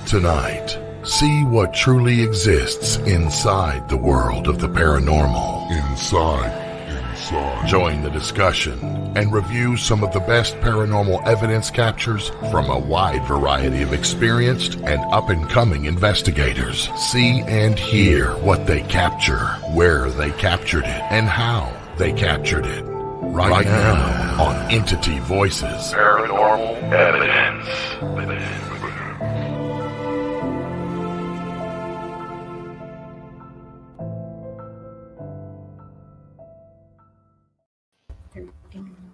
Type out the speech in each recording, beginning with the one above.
Tonight, see what truly exists inside the world of the paranormal. Inside. Join the discussion and review some of the best paranormal evidence captures from a wide variety of experienced and up-and-coming investigators. See and hear what they capture, where they captured it, and how they captured it. Right now on Entity Voices Paranormal Evidence.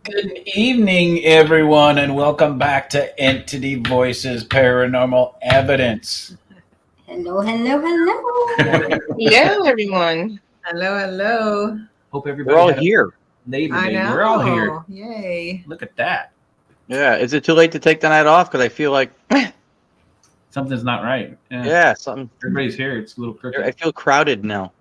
Good evening, everyone, and welcome back to Entity Voices Paranormal Evidence. Hello. Hello, everyone. Hello. Hope everybody. We're all here. Labor Day. We're all here. Yay. Look at that. Yeah. Is it too late to take the night off? Because I feel like something's not right. Yeah, something. Everybody's here. It's a little crooked. I feel crowded now.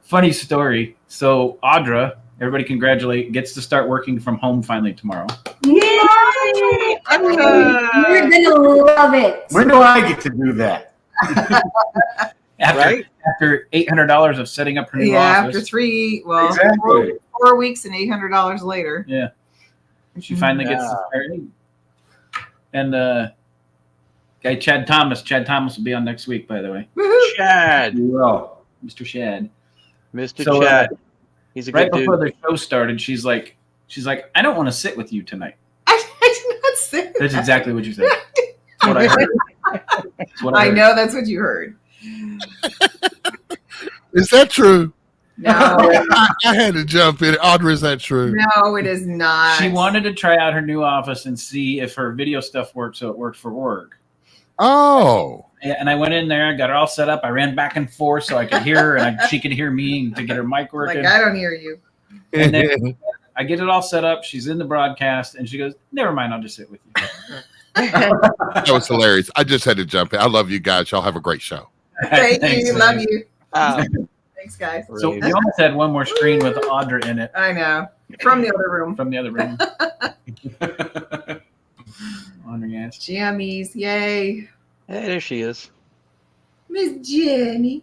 Funny story. So Audra, everybody gets to start working from home finally tomorrow. Yay! You're gonna love it. When do I get to do that? After $800 of setting up her new office. After 4 weeks and $800 later. Yeah. She finally gets to start. And guy Chad Thomas will be on next week, by the way. Woo-hoo. Chad. Mr. Shad. Mr. Chad. He's a good dude. Right before the show started, she's like, I don't want to sit with you tonight. I did not say that. That's exactly what you said. That's what I heard. I know that's what you heard. Is that true? No. I had to jump in. Audra, is that true? No, it is not. She wanted to try out her new office and see if her video stuff worked, so it worked for work. Oh. And I went in there, I got her all set up. I ran back and forth so I could hear her and she could hear me to get her mic working. Like, I don't hear you. And then I get it all set up. She's in the broadcast and she goes, never mind, I'll just sit with you. That was hilarious. I just had to jump in. I love you guys. Y'all have a great show. Thank you. Love you. Thanks, guys. So we almost had one more screen with Audra in it. I know. From the other room. Audra, yes. Jammies. Yay. Hey, there she is. Miss Jennie.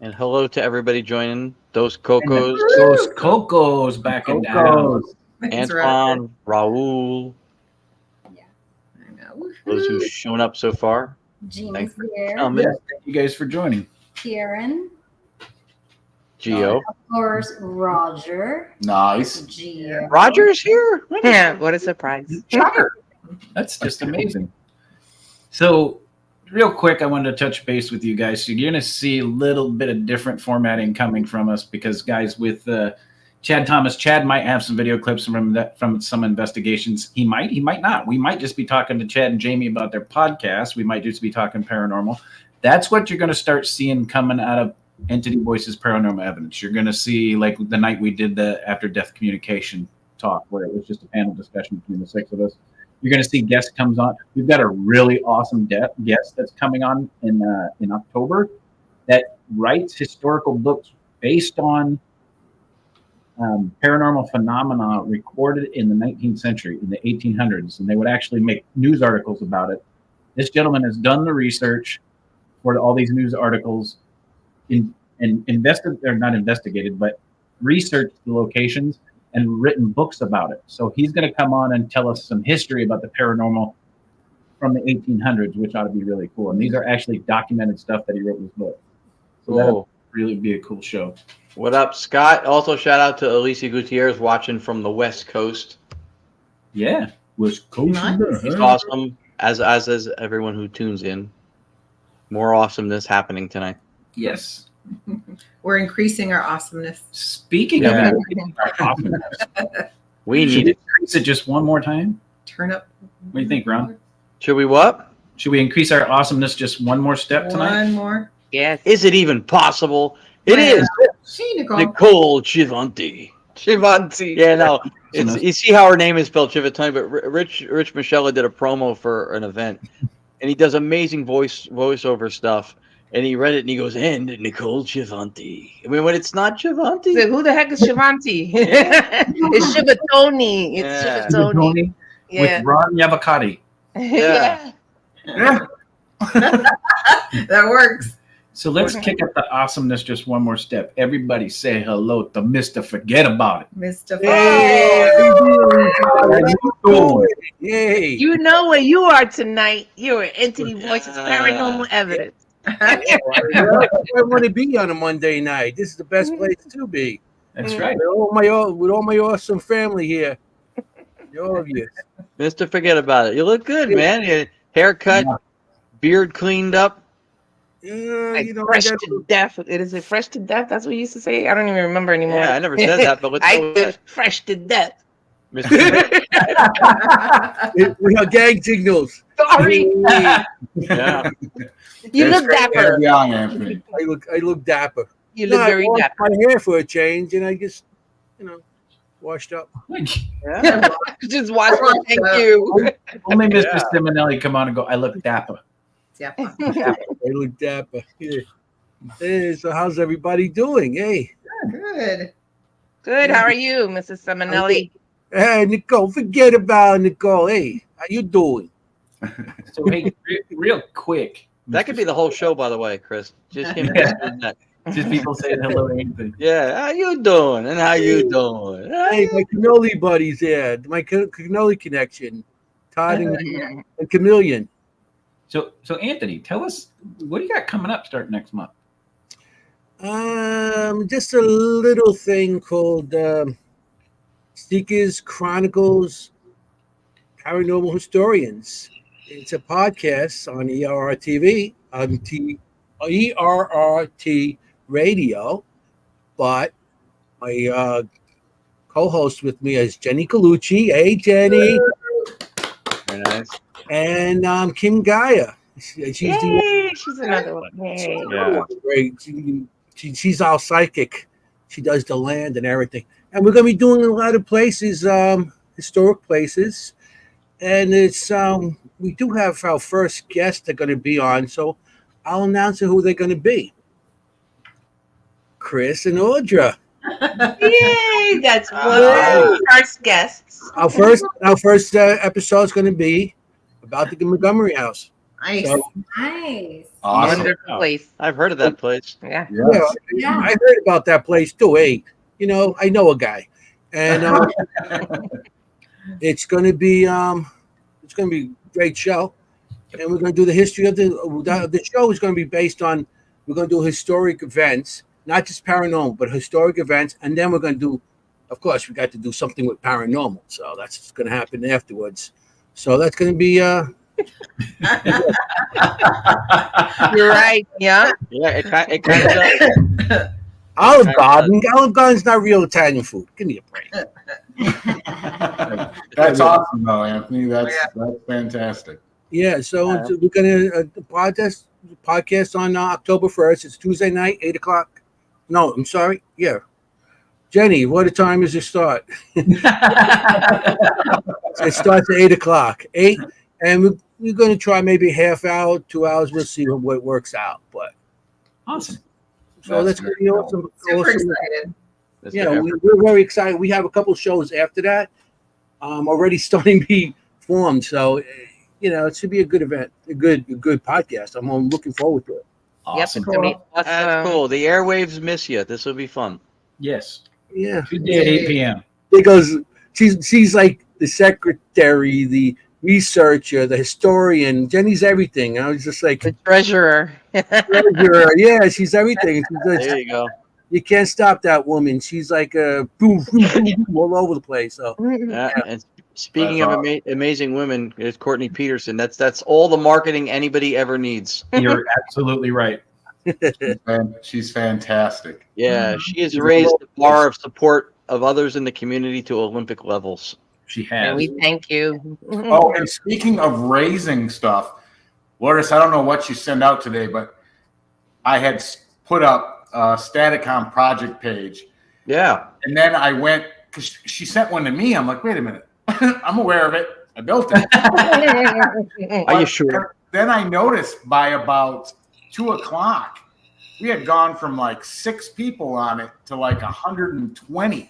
And hello to everybody joining. Dos Cocos. Dos Cocos back in town. Antoine, Raul. Yeah. I know. Those who've shown up so far. Jean's here. Thank you guys for joining. Kieran. Gio. Of course, Roger. Nice. Gio. Roger's here? Yeah, what a surprise. That's just amazing. So, real quick, I wanted to touch base with you guys. So, you're going to see a little bit of different formatting coming from us because, guys, with Chad Thomas, Chad might have some video clips from some investigations. He might not. We might just be talking to Chad and Jamie about their podcast. We might just be talking paranormal. That's what you're going to start seeing coming out of Entity Voices Paranormal Evidence. You're going to see, like the night we did the after death communication talk, where it was just a panel discussion between the six of us. You're going to see guest comes on. We've got a really awesome guest that's coming on in October that writes historical books based on paranormal phenomena recorded in the 19th century, in the 1800s, and they would actually make news articles about it. This gentleman has done the research for all these news articles and not investigated, but researched the locations and written books about it. So he's going to come on and tell us some history about the paranormal from the 1800s, which ought to be really cool. And these are actually documented stuff that he wrote in his book. So that'll really be a cool show. What up, Scott? Also, shout out to Alicia Gutierrez watching from the West Coast. Yeah, West Coast. He's awesome, as is everyone who tunes in. More awesomeness happening tonight. Yes. We're increasing our awesomeness. Speaking of increasing our awesomeness, we need to increase it just one more time. Turn up. What do you think, Ron? Should we what? Should we increase our awesomeness just one more step tonight? One more. Yes. Is it even possible? It is. See, Nicole. Nicole Chivanti. Yeah, no. You see how her name is spelled Chivatani, but Rich Michella did a promo for an event, and he does amazing voiceover stuff. And he read it and he goes, and Nicole Chiavanti. I mean, when it's not Chiavanti. So who the heck is Shivanti? It's Shivatoni. It's Yeah. Shivatoni. Yeah. With Ron Yavakati. Yeah. Yeah. That works. So let's kick up the awesomeness just one more step. Everybody say hello to Mr. Forget About It. Mr. Hey, Cool. Yay. You know where you are tonight. You're at Entity Voices Paranormal Evidence. I want to be on a Monday night. This is the best place to be. That's right. With all my awesome family here. All of you. Mr. Forget About It. You look good, man. Your haircut, beard cleaned up. Yeah, Like you know, fresh to death. Is it fresh to death? That's what you used to say? I don't even remember anymore. Yeah, I never said that, but let's I go with did that. fresh to death. Mr. we have gang signals. Sorry. Yeah. You look dapper. Young, Anthony. I look dapper. You look very I washed dapper. my hair for a change, and I just, washed up. Yeah. Just watch it. Thank you. Only Mr. Yeah. Simonelli come on and go, I look dapper. Yeah. I look dapper. Yeah. Hey, so how's everybody doing? Hey. Good. Good. How are you, Mrs. Simonelli? Hey, Nicole, forget about Nicole. Hey, how you doing? So, hey, real quick. That could be the whole show, by the way, Chris. Just him doing that. Just people saying hello to Anthony. Yeah, how you doing? And how you doing? Hey, my cannoli buddies there. My cannoli connection. Todd and Chameleon. So Anthony, tell us, what do you got coming up starting next month? Just a little thing called Seekers Chronicles Paranormal Historians. It's a podcast on ERRTV, on ERRT Radio, but my co-host with me is Jennie Collucci. Hey, Jenny. Very nice. And Kim Gaia. She's She's another one. Yay. Yeah. great. She's all psychic. She does the land and everything. And we're going to be doing a lot of places, historic places. And it's we do have our first guest they're going to be on, so I'll announce who they're going to be. Chris and Audra. Yay! That's one of our first guests. Our first episode is going to be about the Montgomery House. Nice. So, Nice. Awesome. Wonderful place. I've heard of that place. Yeah. Yeah. I heard about that place too. Hey, I know a guy, and it's going to be a great show, and we're going to do the history of the show is going to be based on. We're going to do historic events, not just paranormal, but historic events, and then we're going to do. Of course, we got to do something with paranormal, so that's going to happen afterwards. So that's going to be. You're right. Yeah. Yeah, it kind of does. Olive Garden's not real Italian food. Give me a break. That's awesome, though, Anthony. That's fantastic. Yeah, so we're gonna podcast on October 1st. It's Tuesday night, 8:00. No, I'm sorry. Yeah, Jenny, what time does it start? It starts at 8:00. 8, and we're gonna try maybe a half hour, 2 hours. We'll see what works out. But Awesome. so that's gonna be awesome. Super excited. That's Yeah, fair. we're very excited. We have a couple shows after that, already starting to be formed. So, it should be a good event, a good podcast. I'm looking forward to it. Awesome. Yep, it's gonna be That's awesome. cool. The airwaves miss you. This will be fun. Yes. Yeah, Tuesday at 8 p.m. because she's like the secretary, the researcher, the historian. Jenny's everything. I was just like, The treasurer. treasurer. Yeah, she's everything. There you go. You can't stop that woman. She's like boom, boom, boom, boom, all over the place. So Yeah. And speaking That's of amazing women, there's Courtney Peterson. That's all the marketing anybody ever needs. You're absolutely right. And she's fantastic. Yeah, she has raised the bar of support of others in the community to Olympic levels. She And has. we thank you. Oh, and speaking of raising stuff, Lourdes, I don't know what you sent out today, but I had put up a STATICOM project page. Yeah. And then I went, because she sent one to me. I'm like, wait a minute. I'm aware of it. I built it. Are you sure? Then I noticed by about 2 o'clock, we had gone from like 6 people on it to like 120.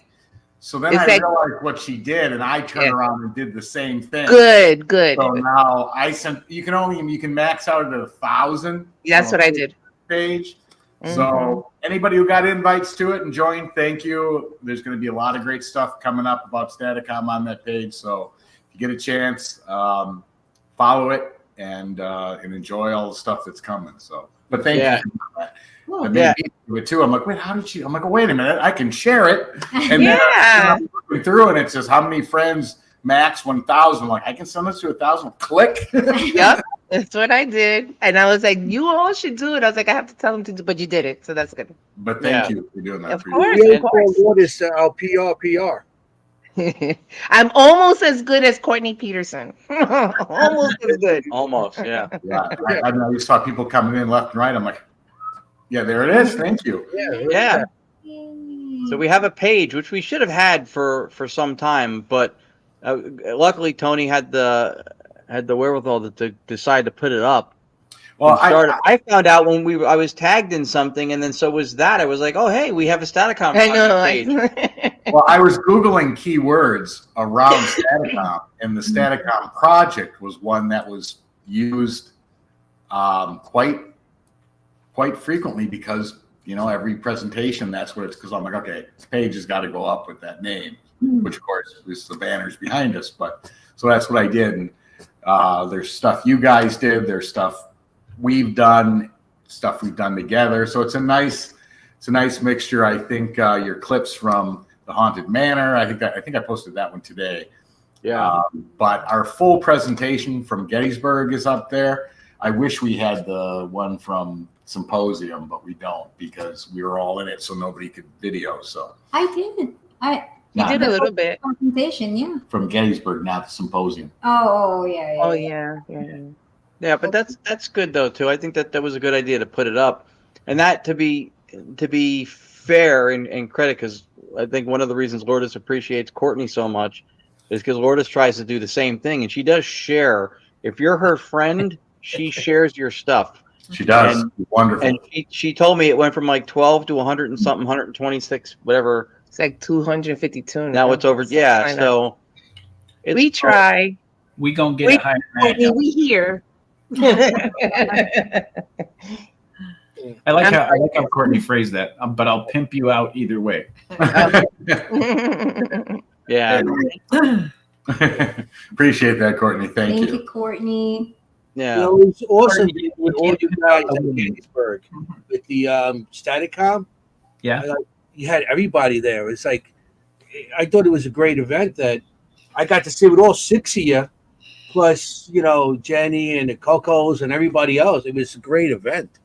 So then I realized what she did, and I turned around and did the same thing. Good. So now I sent. You can max out at 1,000. That's what I did. Page. So anybody who got invites to it and joined, thank you. There's going to be a lot of great stuff coming up about STATICOM on that page. So if you get a chance, follow it and enjoy all the stuff that's coming. So, but thank you for that. Well, It too. I'm like, wait, how did she? I'm like, oh, wait a minute, I can share it. And then I'm looking through, and it says how many friends max 1,000. Like, I can send this to 1,000. Click. Yep, that's what I did, and I was like, you all should do it. I was like, I have to tell them to do, but you did it, so that's good. But thank you for doing that. Of for course, We of course. call what is our PR. I'm almost as good as Courtney Peterson. Almost as good. Almost, yeah. Yeah, I just saw people coming in left and right. I'm like, yeah, there it is. Thank you. Yeah. So we have a page which we should have had for some time, but luckily Tony had the wherewithal to decide to put it up. Well, I found out when I was tagged in something, and then so was that. I was like, oh hey, we have a STATICOM page. Well, I was Googling keywords around STATICOM, and the STATICOM project was one that was used quite frequently because, every presentation, that's what it's, because I'm like, okay, this page has got to go up with that name, which of course is the banners behind us. But so that's what I did. And there's stuff you guys did, there's stuff we've done, stuff we've done together. So it's a nice mixture. I think your clips from the Haunted Manor, I think I posted that one today. Yeah. But our full presentation from Gettysburg is up there. I wish we had the one from Symposium, but we don't because we were all in it, so nobody could video. So I did. You did a little bit. Presentation, yeah. From Gettysburg, not the Symposium. Oh, yeah. Oh yeah. Yeah, but that's good though too. I think that was a good idea to put it up, and that to be fair and credit, because I think one of the reasons Lourdes appreciates Courtney so much is because Lourdes tries to do the same thing, and she does share. If you're her friend, she shares your stuff. She does. And, wonderful. And she told me it went from like 12 to 100 and something, 126, whatever. It's like 252. Now it's over. Yeah, so we try. We gonna get it higher than that. We here. I like how Courtney phrased that. But I'll pimp you out either way. Yeah. Appreciate that, Courtney. Thank you. Thank you, Courtney. Yeah. It was awesome with all you guys at Gettysburg with the STATICOM. Yeah. You had everybody there. It's like, I thought it was a great event that I got to see with all 6 of you, plus, Jennie and the Cocos and everybody else. It was a great event.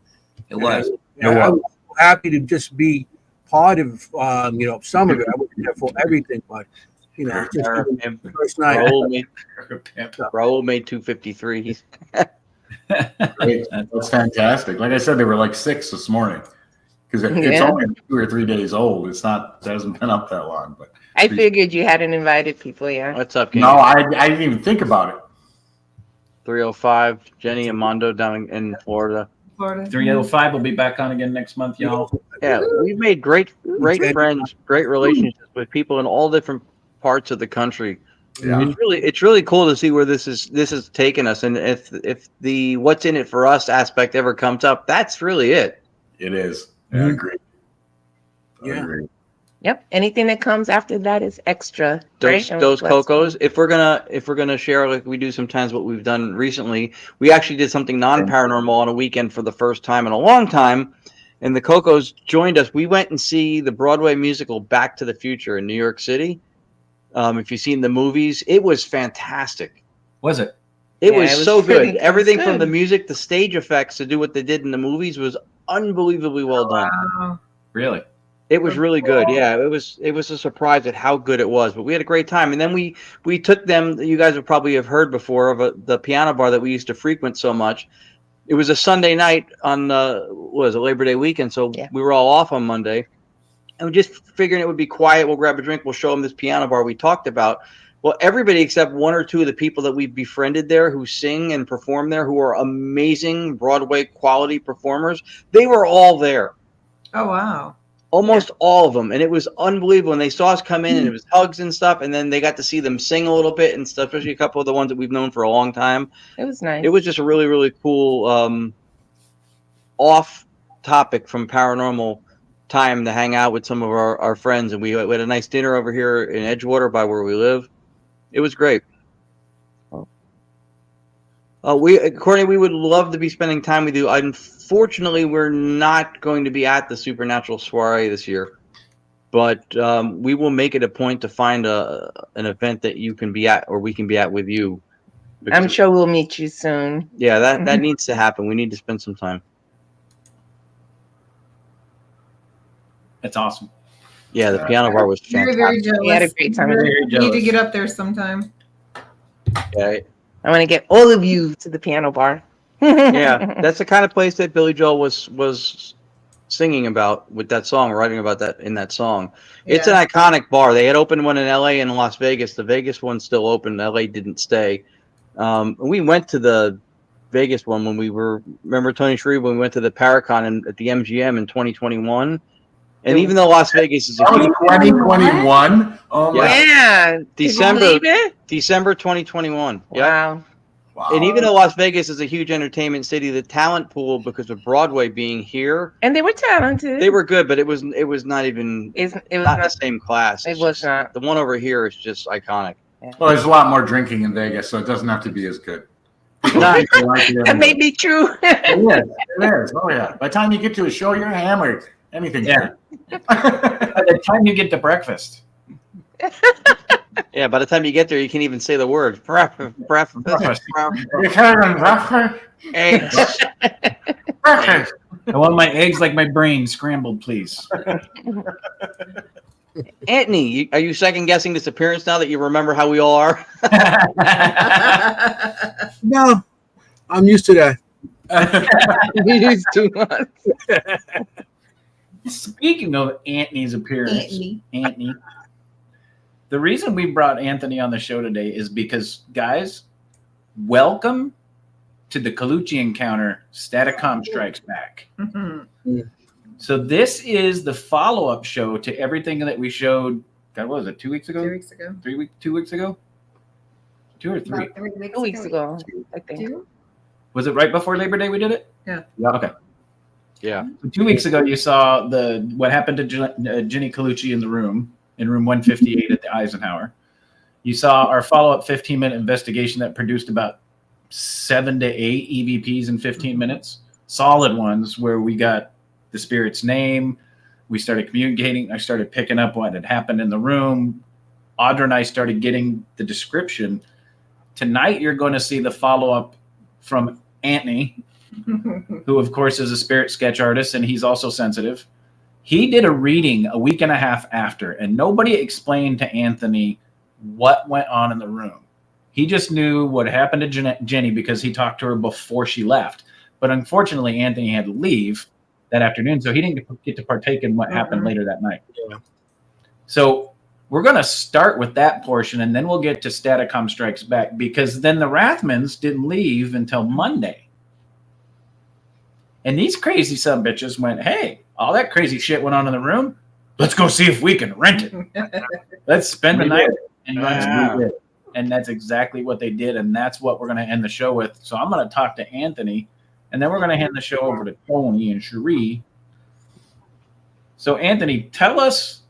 It was. I was happy to just be part of, some of it. I wasn't there for everything, but, just the first night. Raul made 253. Great. That's fantastic. Like I said, they were like 6 this morning because it's only 2 or 3 days old. It hasn't been up that long. But I figured you hadn't invited people. Yeah. What's up, King? No, I didn't even think about it. 305, Jenny and Mondo down in Florida. 305 will be back on again next month, y'all. Yeah, we've made great friends, great relationships with people in all different parts of the country. Yeah. It's really cool to see where this has taken us, and if the what's in it for us aspect ever comes up, that's really it. It is. Yeah, I agree. I agree. Yep. Anything that comes after that is extra. Those Cocos. If we're gonna share like we do sometimes what we've done recently, we actually did something non-paranormal on a weekend for the first time in a long time, and the Cocos joined us. We went and see the Broadway musical Back to the Future in New York City. If you've seen the movies, it was fantastic. Was it? It was so good. Everything from the music, the stage effects to do what they did in the movies was unbelievably well done. Wow. Really? It was really good. Yeah, it was a surprise at how good it was. But we had a great time. And then we took them. You guys probably have heard before of the piano bar that we used to frequent so much. It was a Sunday night on Labor Day weekend, so we were all off on Monday. And we just figuring it would be quiet. We'll grab a drink. We'll show them this piano bar we talked about. Well, everybody except one or two of the people that we've befriended there who sing and perform there, who are amazing Broadway quality performers, they were all there. Oh, wow. Almost all of them. And it was unbelievable. And they saw us come in and it was hugs and stuff. And then they got to see them sing a little bit and stuff, especially a couple of the ones that we've known for a long time. It was nice. It was just a really, really cool off topic from paranormal time to hang out with some of our friends. And we had a nice dinner over here in Edgewater by where we live. It was great. Courtney, we would love to be spending time with you. Unfortunately, we're not going to be at the Supernatural Soiree this year, but we will make it a point to find an event that you can be at, or we can be at with you. I'm sure we'll meet you soon. Yeah, that needs to happen. We need to spend some time. That's awesome. Yeah, the piano bar was fantastic. Very jealous. We had a great time. Very You need to get up there sometime. Yeah. I want to get all of you to the piano bar. Yeah, that's the kind of place that Billy Joel was singing about with that song, writing about that in that song. It's an iconic bar. They had opened one in LA and Las Vegas. The Vegas one's still open. LA didn't stay. We went to the Vegas one when we were, remember Tony Cherie, when we went to the Paracon at the MGM in 2021. And even though Las Vegas is a huge 2021. Oh my! Yeah, December 2021. Yeah. Wow. Wow. And even though Las Vegas is a huge entertainment city, the talent pool, because of Broadway being here, And they were talented. they were good, but it was not even It was not not. the same class. It It's was just- not. The one over here is just iconic. Well, there's a lot more drinking in Vegas, so it doesn't have to be as good. That may be true. It is. It is. Oh yeah. By the time you get to a show, you're hammered. Anything. Yeah. By the time you get to breakfast. Yeah, by the time you get there, you can't even say the word. Breakfast. Eggs. I want my eggs like my brain scrambled, please. Anthony, are you second guessing this appearance now that you remember how we all are? No, I'm used to that. He's too much. Speaking of Anthony's appearance, Anthony. the reason we brought Anthony on the show today is because, guys, welcome to the Collucci encounter. STATICOM strikes back. So this is the follow-up show to everything that we showed. God, what was it? 2 weeks ago? 2 weeks ago. 2 weeks ago? 2 or 3? About 3 weeks 2 weeks ago, I think. 2? Was it right before Labor Day we did it? Yeah. Okay. Yeah. So 2 weeks ago, you saw what happened to Jennie Collucci in room 158 at the Eisenhower. You saw our follow-up 15-minute investigation that produced about 7 to 8 EVPs in 15 minutes. Solid ones where we got the spirit's name. We started communicating. I started picking up what had happened in the room. Audra and I started getting the description. Tonight, you're going to see the follow-up from Anthony, who, of course, is a spirit sketch artist, and he's also sensitive. He did a reading a week and a half after, and nobody explained to Anthony what went on in the room. He just knew what happened to Jennie because he talked to her before she left. But unfortunately, Anthony had to leave that afternoon, so he didn't get to partake in what happened later that night. Yeah. So we're going to start with that portion, and then we'll get to STATICOM Strikes Back, because then the Rathmans didn't leave until Monday. And these crazy sumbitches went, hey, all that crazy shit went on in the room. Let's go see if we can rent it. Let's spend the night and run it. And that's exactly what they did, and that's what we're going to end the show with. So I'm going to talk to Anthony, and then we're going to hand the show over to Tony and Cherie. So, Anthony, tell us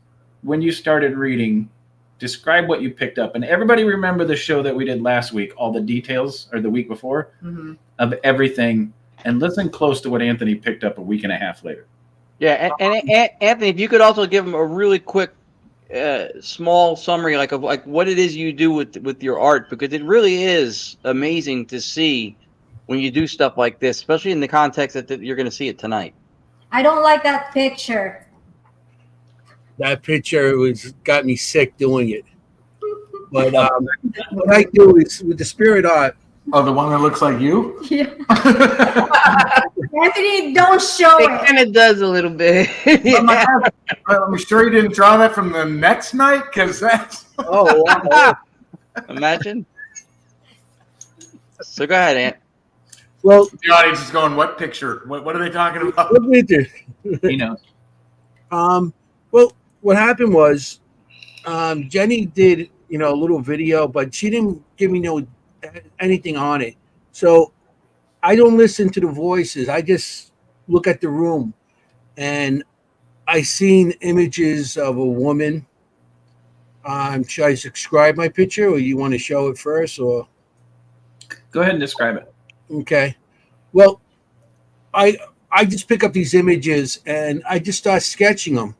when you started reading, describe what you picked up. And everybody remember the show that we did last week, all the details, or the week before, of everything. And listen close to what Anthony picked up a week and a half later. Yeah, and Anthony, if you could also give him a really quick, small summary, like what it is you do with your art, because it really is amazing to see when you do stuff like this, especially in the context that you're going to see it tonight. I don't like that picture. That picture got me sick doing it. But what I do is with the spirit art. Oh, the one that looks like you? Yeah. Anthony, don't show It it. kind of does a little bit. I'm sure you didn't draw that from the next night, because that's. Oh, wow. Imagine. So go ahead, Ant. Well, The audience is going, what picture? What are they talking about? what we do? You know, Well, what happened was, Jennie did, a little video, but she didn't give me anything on it. So I don't listen to the voices. I just look at the room, and I seen images of a woman. Should I describe my picture, or you want to show it first, or? go ahead and describe it. Okay. Well, I just pick up these images and I just start sketching them,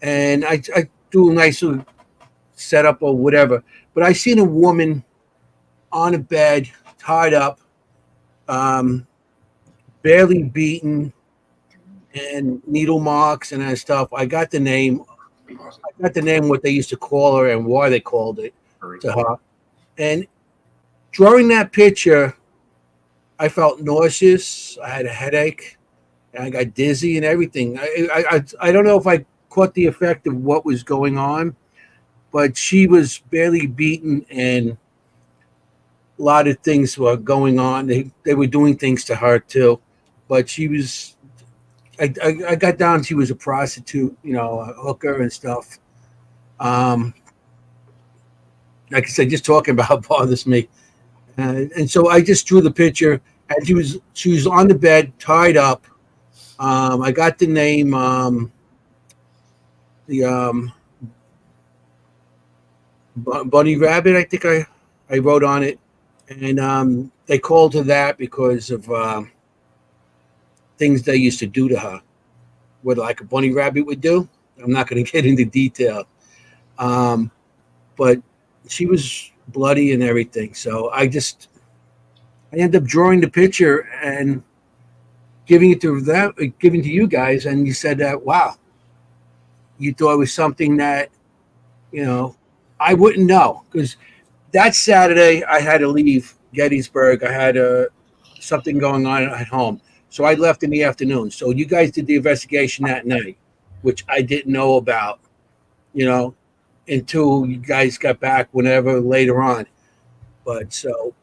and I do a nice little setup or whatever. But I seen a woman on a bed, tied up, barely beaten, and needle marks and that stuff. I got the name. What they used to call her and why they called it to her. And drawing that picture, I felt nauseous. I had a headache, and I got dizzy and everything. I don't know if I caught the effect of what was going on, but she was barely beaten, and a lot of things were going on. They were doing things to her too, but she was. I got down. She was a prostitute, a hooker and stuff. Like I said, just talking about bothers me. And so I just drew the picture, and she was on the bed, tied up. I got the name, Bunny Rabbit, I think I wrote on it, and they called her that because of things they used to do to her, what like a bunny rabbit would do. I'm not going to get into detail, but she was bloody and everything. So I ended up drawing the picture and giving it to you guys, and you said that, wow, you thought it was something that I wouldn't know, because that Saturday I had to leave Gettysburg. I had something going on at home, so I left in the afternoon. So you guys did the investigation that night, which I didn't know about, until you guys got back whenever later on. But so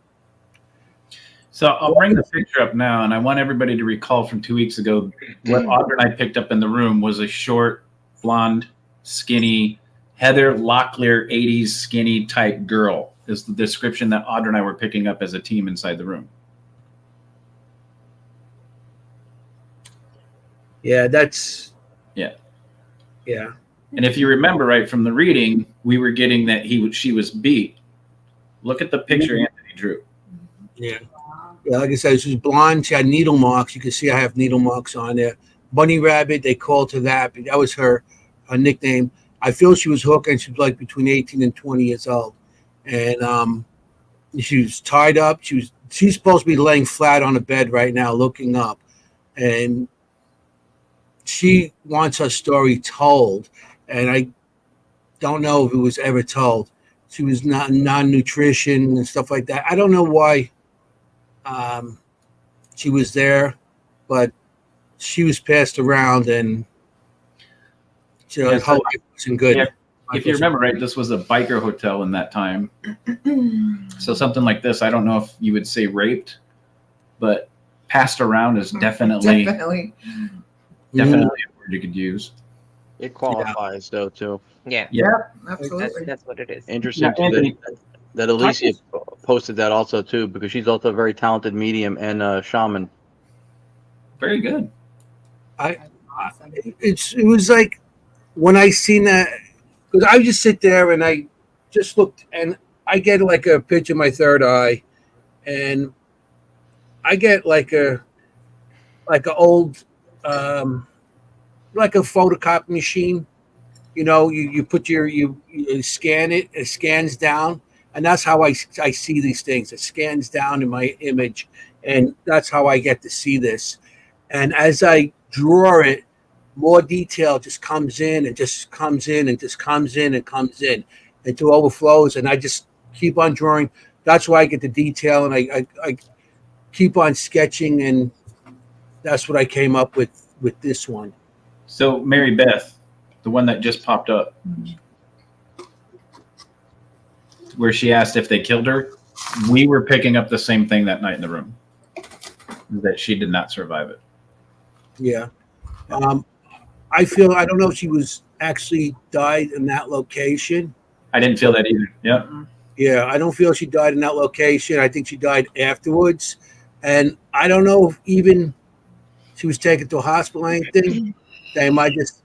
I'll bring the picture up now, and I want everybody to recall from 2 weeks ago what Audra and I picked up in the room was a short, blonde, skinny, Heather Locklear 80s skinny type girl is the description that Audra and I were picking up as a team inside the room. yeah, that's Yeah. yeah. And if you remember right from the reading, we were getting that she was beat. Look at the picture Anthony drew. Yeah. Yeah, like I said, she was blonde. She had needle marks. You can see I have needle marks on there. Bunny Rabbit, they called her that. That was her nickname. I feel she was hooked, and she was like between 18 and 20 years old. And she was tied up. She's supposed to be laying flat on a bed right now, looking up. And she wants her story told. And I don't know if it was ever told. She was not non-nutrition and stuff like that. I don't know why she was there, but she was passed around, and her life wasn't good. Yeah, if you remember right, this was a biker hotel in that time. So something like this, I don't know if you would say raped, but passed around is definitely a word you could use. It qualifies though too. Yeah. Yeah, Absolutely. That's what it is. Interesting Now, Anthony, that Alicia posted that also too, because she's also a very talented medium and shaman. very good. It was like when I seen that, because I just sit there and I just looked, and I get like a picture of my third eye, and I get like a old like a photocopy machine. You put you scan it, it scans down, and that's how I see these things. It scans down in my image, and that's how I get to see this. And as I draw it, more detail just comes in and just comes in and just comes in and comes in until overflows, and I just keep on drawing. That's why I get the detail, and I keep on sketching, and that's what I came up with this one. So Mary Beth, the one that just popped up. where she asked if they killed her, we were picking up the same thing that night in the room, that she did not survive it. Yeah. I don't know if she was actually died in that location. I didn't feel that either. Yep. Yeah, I don't feel she died in that location. I think she died afterwards. And I don't know if even she was taken to a hospital or anything. They might just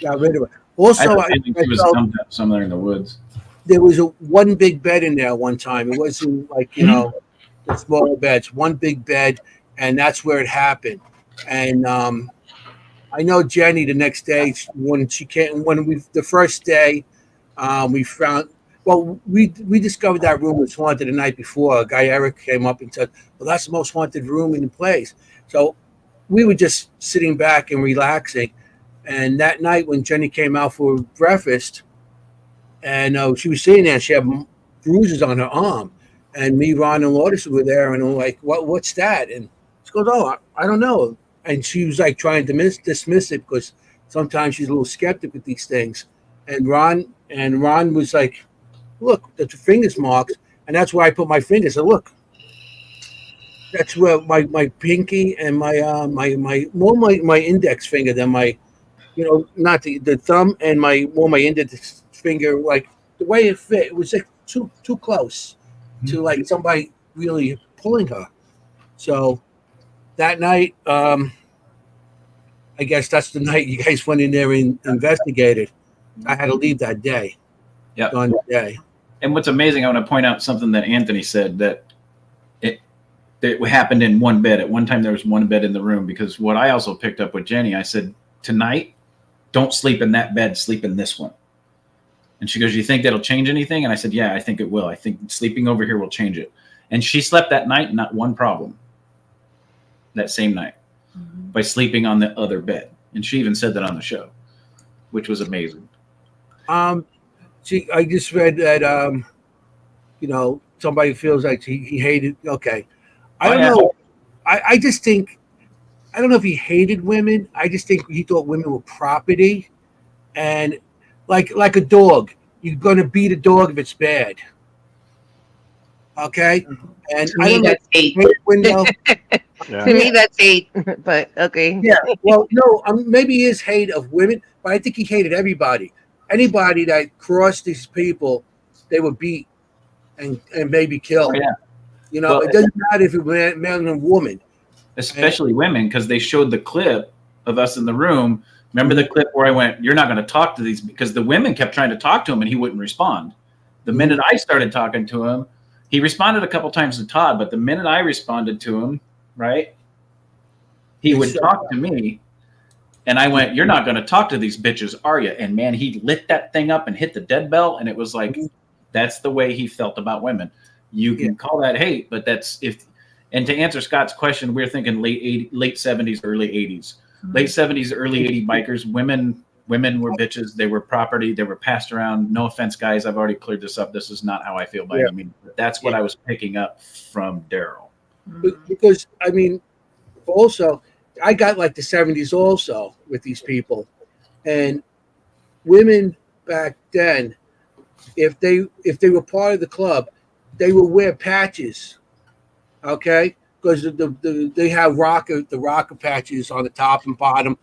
got rid of her. Also, I think she was dumped up somewhere in the woods. there was one big bed in there one time. It wasn't like, the smaller beds, one big bed, and that's where it happened. And I know Jennie the next day the first day we found, we discovered that room was haunted the night before. A guy, Eric, came up and said, well, that's the most haunted room in the place. So we were just sitting back and relaxing. And that night when Jennie came out for breakfast, and she was sitting there, she had bruises on her arm. And me, Ron, and Lourdes were there, and I'm like, what's that? And she goes, oh, I don't know. And she was like trying to dismiss it because sometimes she's a little skeptic with these things. And Ron was like, look, that's fingers marks. And that's where I put my fingers. So look, that's where my pinky and my index finger than my, not the thumb, and my index finger, like the way it fit, it was like too close to like somebody really pulling her. So that night, I guess that's the night you guys went in there and investigated. I had to leave that day. Yeah. On the day. And what's amazing, I want to point out something that Anthony said, that it happened in one bed. At one time, there was one bed in the room, because what I also picked up with Jennie, I said, tonight, don't sleep in that bed, sleep in this one. And she goes, you think that'll change anything? And I said, yeah, I think it will. I think sleeping over here will change it. And she slept that night, not one problem, that same night, by sleeping on the other bed. And she even said that on the show, which was amazing. I just read that, somebody feels like he hated. Okay. I don't know. I just think, I don't know if he hated women. I just think he thought women were property. And like a dog, you're going to beat a dog if it's bad. Okay. And to me, that's hate. Yeah. To me, that's hate. But okay. Yeah. Well, no, maybe he is hate of women, but I think he hated everybody. Anybody that crossed these people, they would beat and maybe kill. Oh, yeah. It doesn't matter if it was man or woman. Especially women, because they showed the clip of us in the room. Remember the clip where I went, you're not going to talk to these, because the women kept trying to talk to him and he wouldn't respond. The minute I started talking to him, he responded a couple times to Todd, but the minute I responded to him, right, he would talk to me. And I went, you're not going to talk to these bitches, are you? And man, he lit that thing up and hit the dead bell. And it was like, that's the way he felt about women. You can call that hate, but that's and to answer Scott's question, we're thinking late 70s, early 80s. Late 70s, early 80s bikers, women were bitches. They were property. They were passed around. No offense, guys. I've already cleared this up. This is not how I feel by any means. But that's what I was picking up from Daryl. Because, also, I got like the 70s also with these people. And women back then, if they were part of the club, they would wear patches. Okay? Because they have the rocker patches on the top and bottom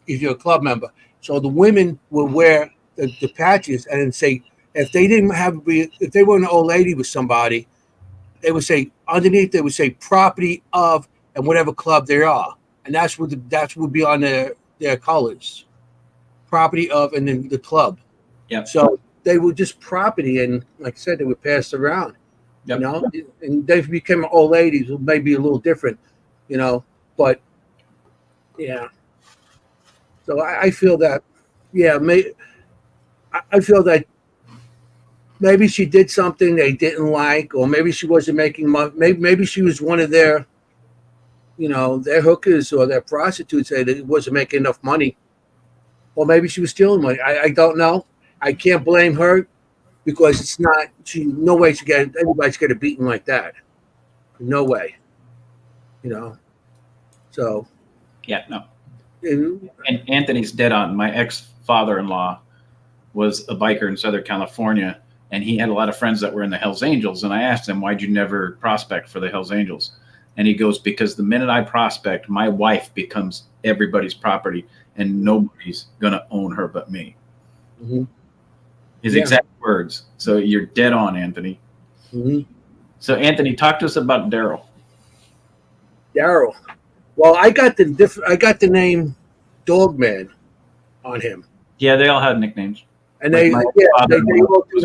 if you're a club member. So the women would wear the patches and then say, if they were an old lady with somebody, they would say underneath, they would say property of and whatever club they are. And that's what would be on their colors. Property of and then the club. Yeah. So they were just property, and like I said, they were passed around. Yep. And they became old ladies who may be a little different, but yeah. So I feel that, I feel that maybe she did something they didn't like, or maybe she wasn't making money. Maybe she was one of their, their hookers or their prostitutes that wasn't making enough money, or maybe she was stealing money. I don't know. I can't blame her. Because it's not, no way anybody's get a beating like that. No way. So. Yeah, no. And Anthony's dead on. My ex-father-in-law was a biker in Southern California, and he had a lot of friends that were in the Hells Angels. And I asked him, why'd you never prospect for the Hells Angels? And he goes, because the minute I prospect, my wife becomes everybody's property, and nobody's going to own her but me. Mm-hmm. His exact words. So you're dead on, Anthony. Mm-hmm. So Anthony, talk to us about Daryl. Daryl. Well, I got the name Dogman on him. Yeah, they all had nicknames. And they all do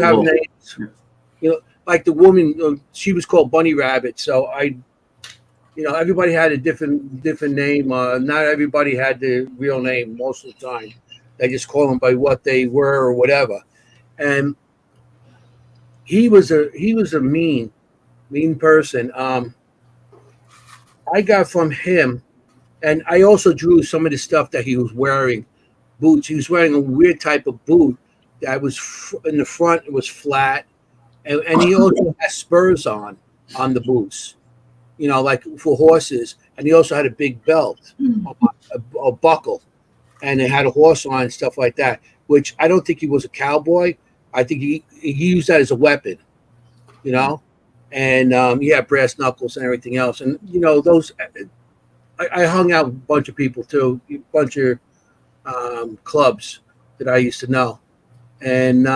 have names. You know, like the woman, she was called Bunny Rabbit. So everybody had a different name. Not everybody had the real name most of the time. They just call them by what they were or whatever. And he was a mean person. I got from him, and I also drew some of the stuff that he was wearing. Boots. He was wearing a weird type of boot that was in the front. It was flat, and he also had spurs on the boots. Like for horses. And he also had a big belt, a buckle, and it had a horse on and stuff like that. Which I don't think he was a cowboy. I think he used that as a weapon. And he had brass knuckles and everything else. And those. I hung out with a bunch of people too, a bunch of clubs that I used to know, and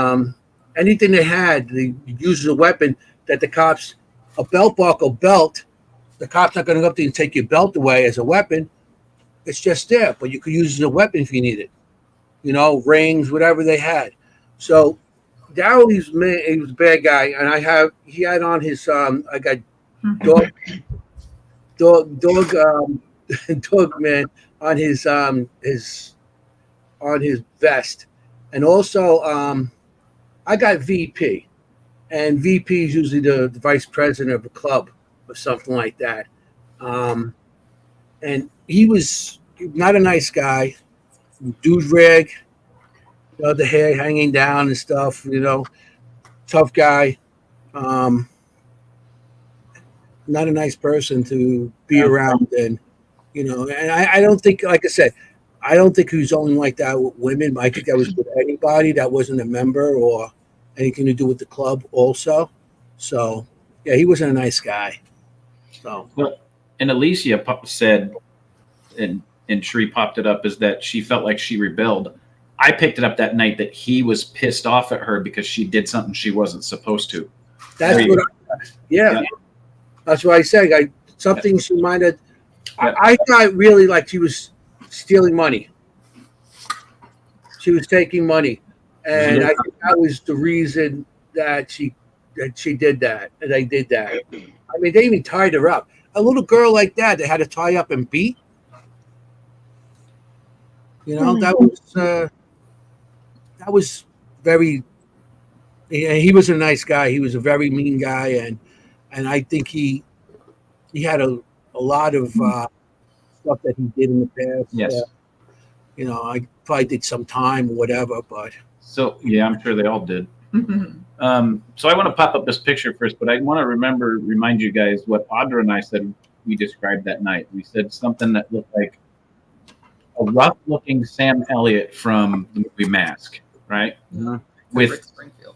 anything they had, they used as a weapon. That the cops, a belt buckle belt, the cop's not going to go up there and take your belt away as a weapon. It's just there, but you could use it as a weapon if you need it. Rings, whatever they had. So Daryl, he was a bad guy, and he had on his I got dog man on his vest, and also I got VP, and VP is usually the vice president of a club or something like that. And he was not a nice guy, dude rag, the hair hanging down and stuff, tough guy. Not a nice person to be around, and and I don't think, like I said, I don't think he was only like that with women. I think that was with anybody that wasn't a member or anything to do with the club also. So yeah, he wasn't a nice guy. So well, and Alicia said, and Cherie popped it up, is that she felt like she rebelled. I picked it up that night that he was pissed off at her because she did something she wasn't supposed to. That's what that's what I said. Something she might have. Yeah. I thought really like she was stealing money. She was taking money, and I think that was the reason that she did that. And they did that. I mean, they even tied her up. A little girl like that, they had to tie up and beat. That was very. He was a nice guy. He was a very mean guy, and I think he had a lot of stuff that he did in the past. Yes. I probably did some time or whatever, but. So, yeah, I'm sure they all did. So I want to pop up this picture first, but I want to remind you guys what Audra and I said we described that night. We said something that looked like a rough-looking Sam Elliott from the movie Mask, right? Mm-hmm.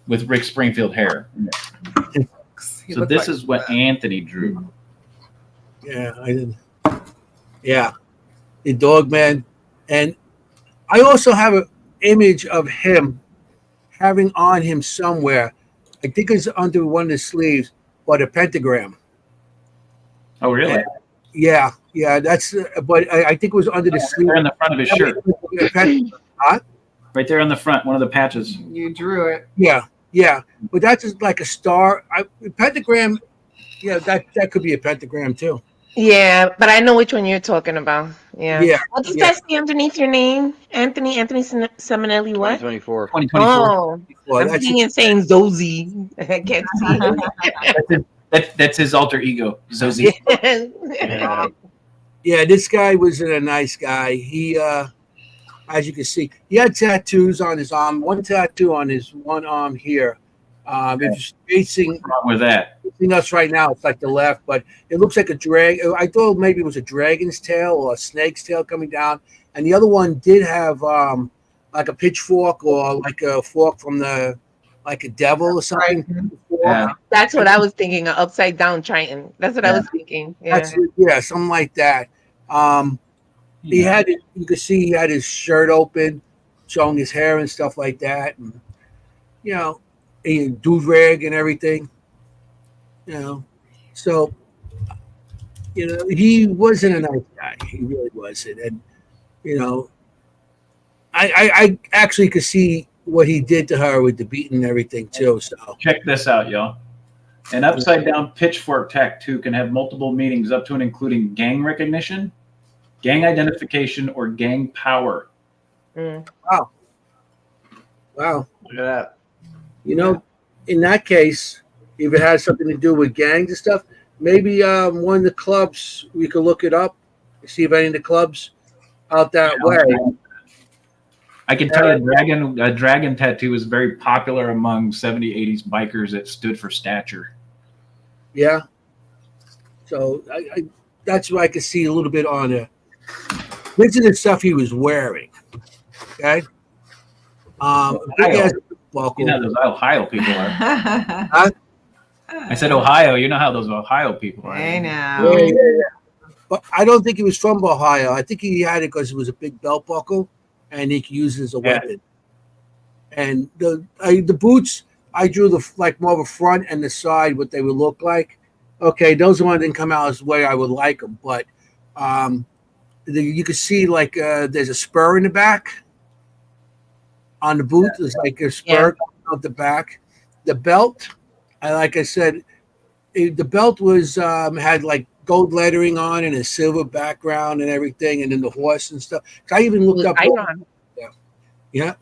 With Rick Springfield hair. So this is what Anthony drew. Yeah, I did. Yeah, the dog man, and I also have an image of him having on him somewhere. I think it's under one of the sleeves, but a pentagram. Oh, really? And, yeah. That's. But I think it was under the sleeve. Right on the front of his shirt. Huh? Right there on the front, one of the patches. You drew it. Yeah. But that's just like a star. Pentagram. Yeah, that could be a pentagram too. Yeah, but I know which one you're talking about. Yeah. What does that say underneath your name? Anthony Simonelli what? 2024. 2024. Oh, I'm seeing it saying Zozie. I can't see it. That's his alter ego, Zozie. Yeah, this guy wasn't a nice guy. He, as you can see, he had tattoos on his arm. One tattoo on his one arm here. If you're facing What's wrong with that? Facing us right now, it's like the left, but it looks like a drag. I thought maybe it was a dragon's tail or a snake's tail coming down. And the other one did have like a pitchfork or like a fork from the like a devil or something. Yeah. That's what I was thinking. An upside down Triton. That's what I was thinking. Yeah. Something like that. He had it. You could see he had his shirt open, showing his hair and stuff like that, and he do rag and everything. So he wasn't a nice guy. He really wasn't, and I actually could see what he did to her with the beating and everything too. So check this out, y'all. An upside down pitchfork tattoo can have multiple meanings, up to and including gang recognition, gang identification, or gang power. Wow. Look at that. In that case, if it has something to do with gangs and stuff, maybe one of the clubs, we could look it up, see if any of the clubs out that way. I can tell you a dragon tattoo was very popular among 70s, 80s bikers that stood for stature. Yeah. So that's what I could see a little bit on it. This is the stuff he was wearing. Okay. Big-ass buckle. Those Ohio people are. Huh? I said Ohio. You know how those Ohio people are. I know. Yeah. But I don't think he was from Ohio. I think he had it because it was a big belt buckle, and he could use it as a weapon. And the boots, I drew more of a front and the side, what they would look like. Okay, those ones didn't come out as the way I would like them, but you could see there's a spur in the back on the boot. There's like a spur out the back. The belt, like I said, the belt was had like gold lettering on and a silver background and everything, and then the horse and stuff. I even looked up. Yeah,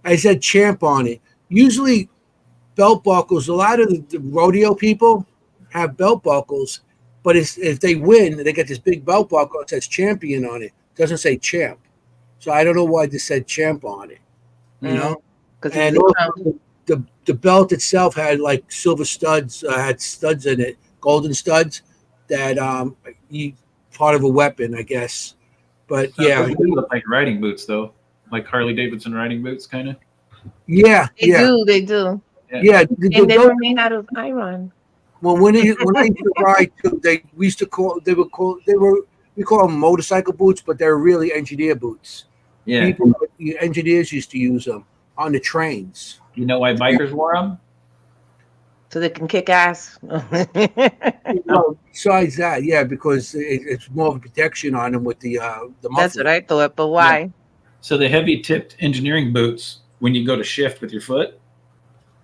I said champ on it. Usually, belt buckles. A lot of the rodeo people have belt buckles, but if they win, they get this big belt buckle that says champion on it. It doesn't say champ. So I don't know why this said champ on it. And also the belt itself had like silver studs, had studs in it, golden studs that part of a weapon, I guess. But They look like riding boots, though, like Harley Davidson riding boots, kind of. Yeah, They do. Yeah, and they were made out of iron. Well, when I used to ride too, we call them motorcycle boots, but they're really engineer boots. Yeah, engineers used to use them on the trains. You know why bikers wore them? So they can kick ass. Besides that, because it's more of a protection on them with the muffler. That's what I thought, but why? Yeah. So the heavy-tipped engineering boots, when you go to shift with your foot,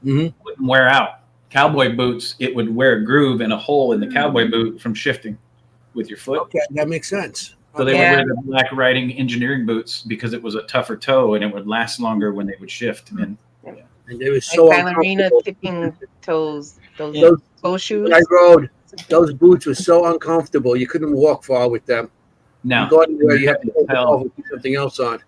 wouldn't wear out. Cowboy boots, it would wear a groove and a hole in the cowboy boot from shifting with your foot. Okay, that makes sense. So they would wear the black riding engineering boots because it was a tougher toe and it would last longer when they would shift. And they were so ballerina tipping toes, those toe shoes. I rode, those boots were so uncomfortable. You couldn't walk far with them. No, you go anywhere, you have to put something else on.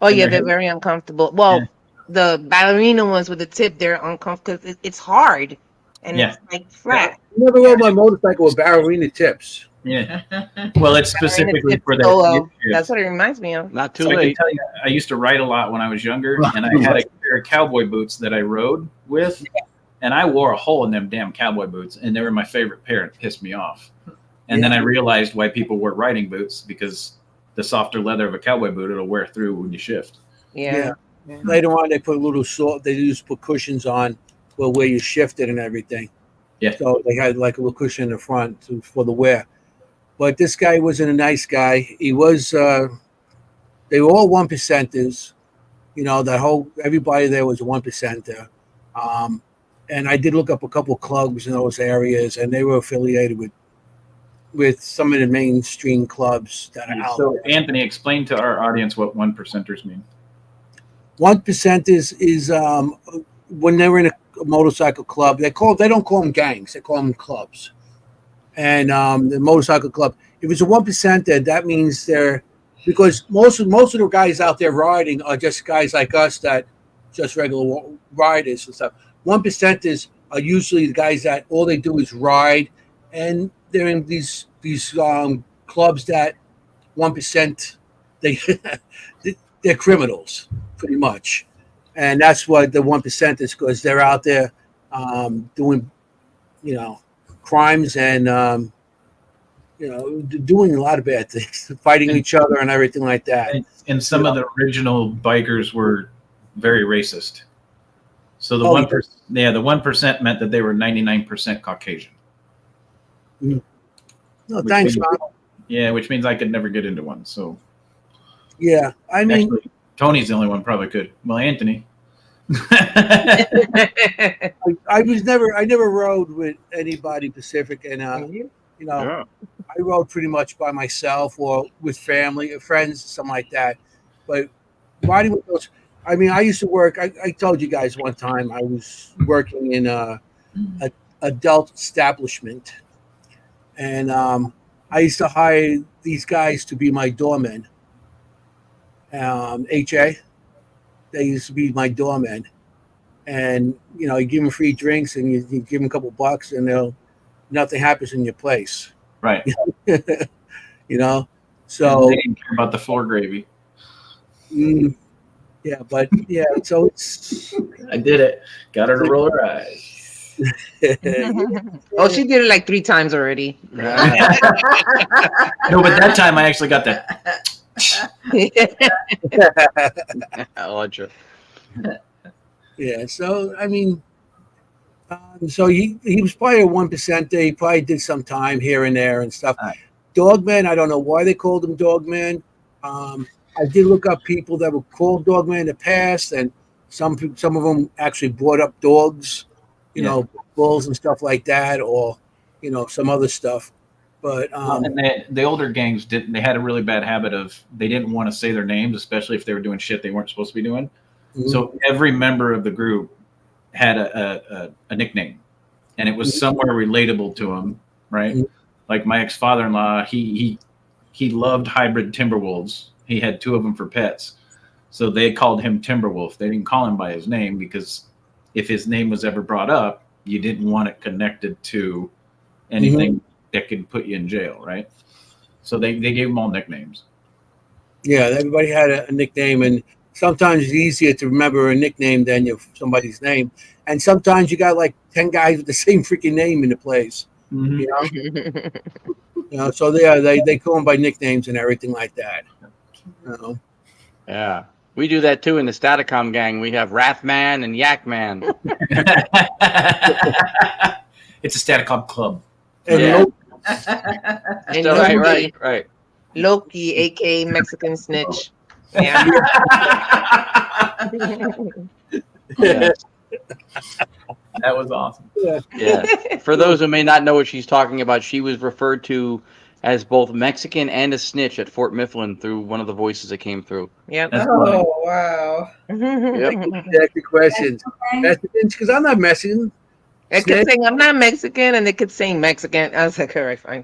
Oh yeah, they're very uncomfortable. Well, the ballerina ones with the tip, they're uncomfortable because it's hard and it's like flat. I never rode my motorcycle with ballerina tips. Yeah. Well, it's specifically for that. That's what it reminds me of. Not too late. I can tell you, I used to ride a lot when I was younger, and I had a pair of cowboy boots that I rode with, and I wore a hole in them damn cowboy boots, and they were my favorite pair. It pissed me off. And then I realized why people wore riding boots, because the softer leather of a cowboy boot, it'll wear through when you shift. Yeah. Later on, they put a little they used to put cushions on where you shifted and everything. Yeah. So they had like a little cushion in the front for the wear. But this guy wasn't a nice guy. He was. They were all 1%ers. Everybody there was a 1%er. And I did look up a couple clubs in those areas, and they were affiliated with some of the mainstream clubs that are out. So, Anthony, explain to our audience what 1%ers mean. 1% is when they were in a motorcycle club. They don't call them gangs. They call them clubs. And the motorcycle club, if it's a 1%er, that means because most of the guys out there riding are just guys like us that just regular riders and stuff. 1%ers are usually the guys that all they do is ride, and they're in these clubs that 1%. They're criminals pretty much, And that's what the 1% is, because they're out there doing, crimes and, doing a lot of bad things, fighting each other and everything like that. And some of the original bikers were very racist. So the 1%, the 1% meant that they were 99% Caucasian. No, thanks, man. Yeah, which means I could never get into one. So yeah, I mean, actually, Tony's the only one probably could. Well, Anthony. I never rode with anybody Pacific, and I rode pretty much by myself or with family or friends, something like that. But riding with those, I mean, I used to work. I told you guys one time I was working in a adult establishment, and I used to hire these guys to be my doormen. HA, they used to be my doormen, and you give them free drinks and you give them a couple bucks, and nothing happens in your place, right? So they didn't care about the floor gravy. Yeah, but so it's. I did it. Got her to roll her eyes. Oh, she did it like 3 times already. No, but that time I actually got that. Audra. Yeah, so I mean, so he was probably a 1%. He probably did some time here and there and stuff. Right. Dogman, I don't know why they called him Dogman. I did look up people that were called Dogman in the past, and some of them actually brought up dogs, bulls and stuff like that, or some other stuff. But and the older gangs didn't. They had a really bad habit of they didn't want to say their names, especially if they were doing shit they weren't supposed to be doing. Mm-hmm. So every member of the group had a nickname, and it was somewhere relatable to him, right? Mm-hmm. Like my ex-father-in-law, he loved hybrid Timberwolves. He had 2 of them for pets, so they called him Timberwolf. They didn't call him by his name because if his name was ever brought up, you didn't want it connected to anything that could put you in jail, right? So they gave them all nicknames. Yeah, everybody had a nickname, and sometimes it's easier to remember a nickname than somebody's name. And sometimes you got like 10 guys with the same freaking name in the place. Mm-hmm. So they call them by nicknames and everything like that. Yeah, we do that too in the Staticom gang. We have Wrathman and Yakman. It's a Staticom club. And right. Loki, aka Mexican Snitch. Yeah. That was awesome. Yeah. For those who may not know what she's talking about, she was referred to as both Mexican and a snitch at Fort Mifflin through one of the voices that came through. Yep. Oh, wow. That's the question. Because I'm not Mexican. It could sing, I'm not Mexican, and it could sing Mexican. I was like, all right, fine.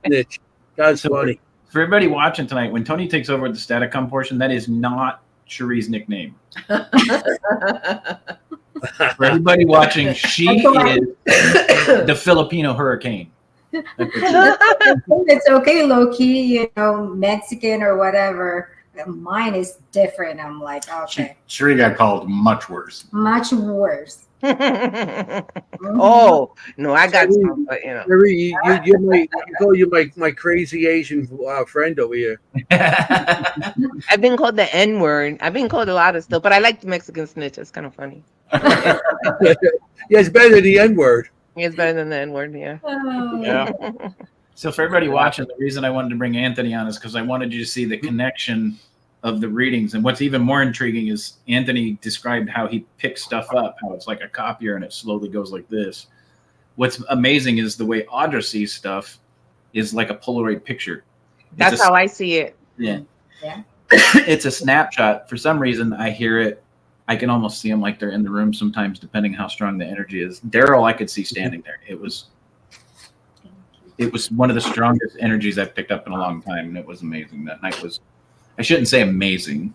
Snitch. That's funny. For everybody watching tonight, when Tony takes over the Staticom portion, that is not Cherie's nickname. For everybody watching, she is the Filipino hurricane. It's okay, low-key, Mexican or whatever. Mine is different. I'm like, okay. Cherie got called much worse. Much worse. Oh no, I got some, but you call you my crazy Asian friend over here. I've been called the N-word. I've been called a lot of stuff, but I like the Mexican Snitch. It's kind of funny. Yeah, it's better than the N-word. It's better than the N-word, yeah. Yeah. So for everybody watching, the reason I wanted to bring Anthony on is because I wanted you to see the connection of the readings. And what's even more intriguing is Anthony described how he picks stuff up, how it's like a copier and it slowly goes like this. What's amazing is the way Audra sees stuff is like a Polaroid picture. That's how I see it. Yeah. It's a snapshot. For some reason, I hear it. I can almost see them like they're in the room sometimes, depending how strong the energy is. Daryl, I could see standing there. It was one of the strongest energies I've picked up in a long time, and it was amazing. That night was, I shouldn't say amazing.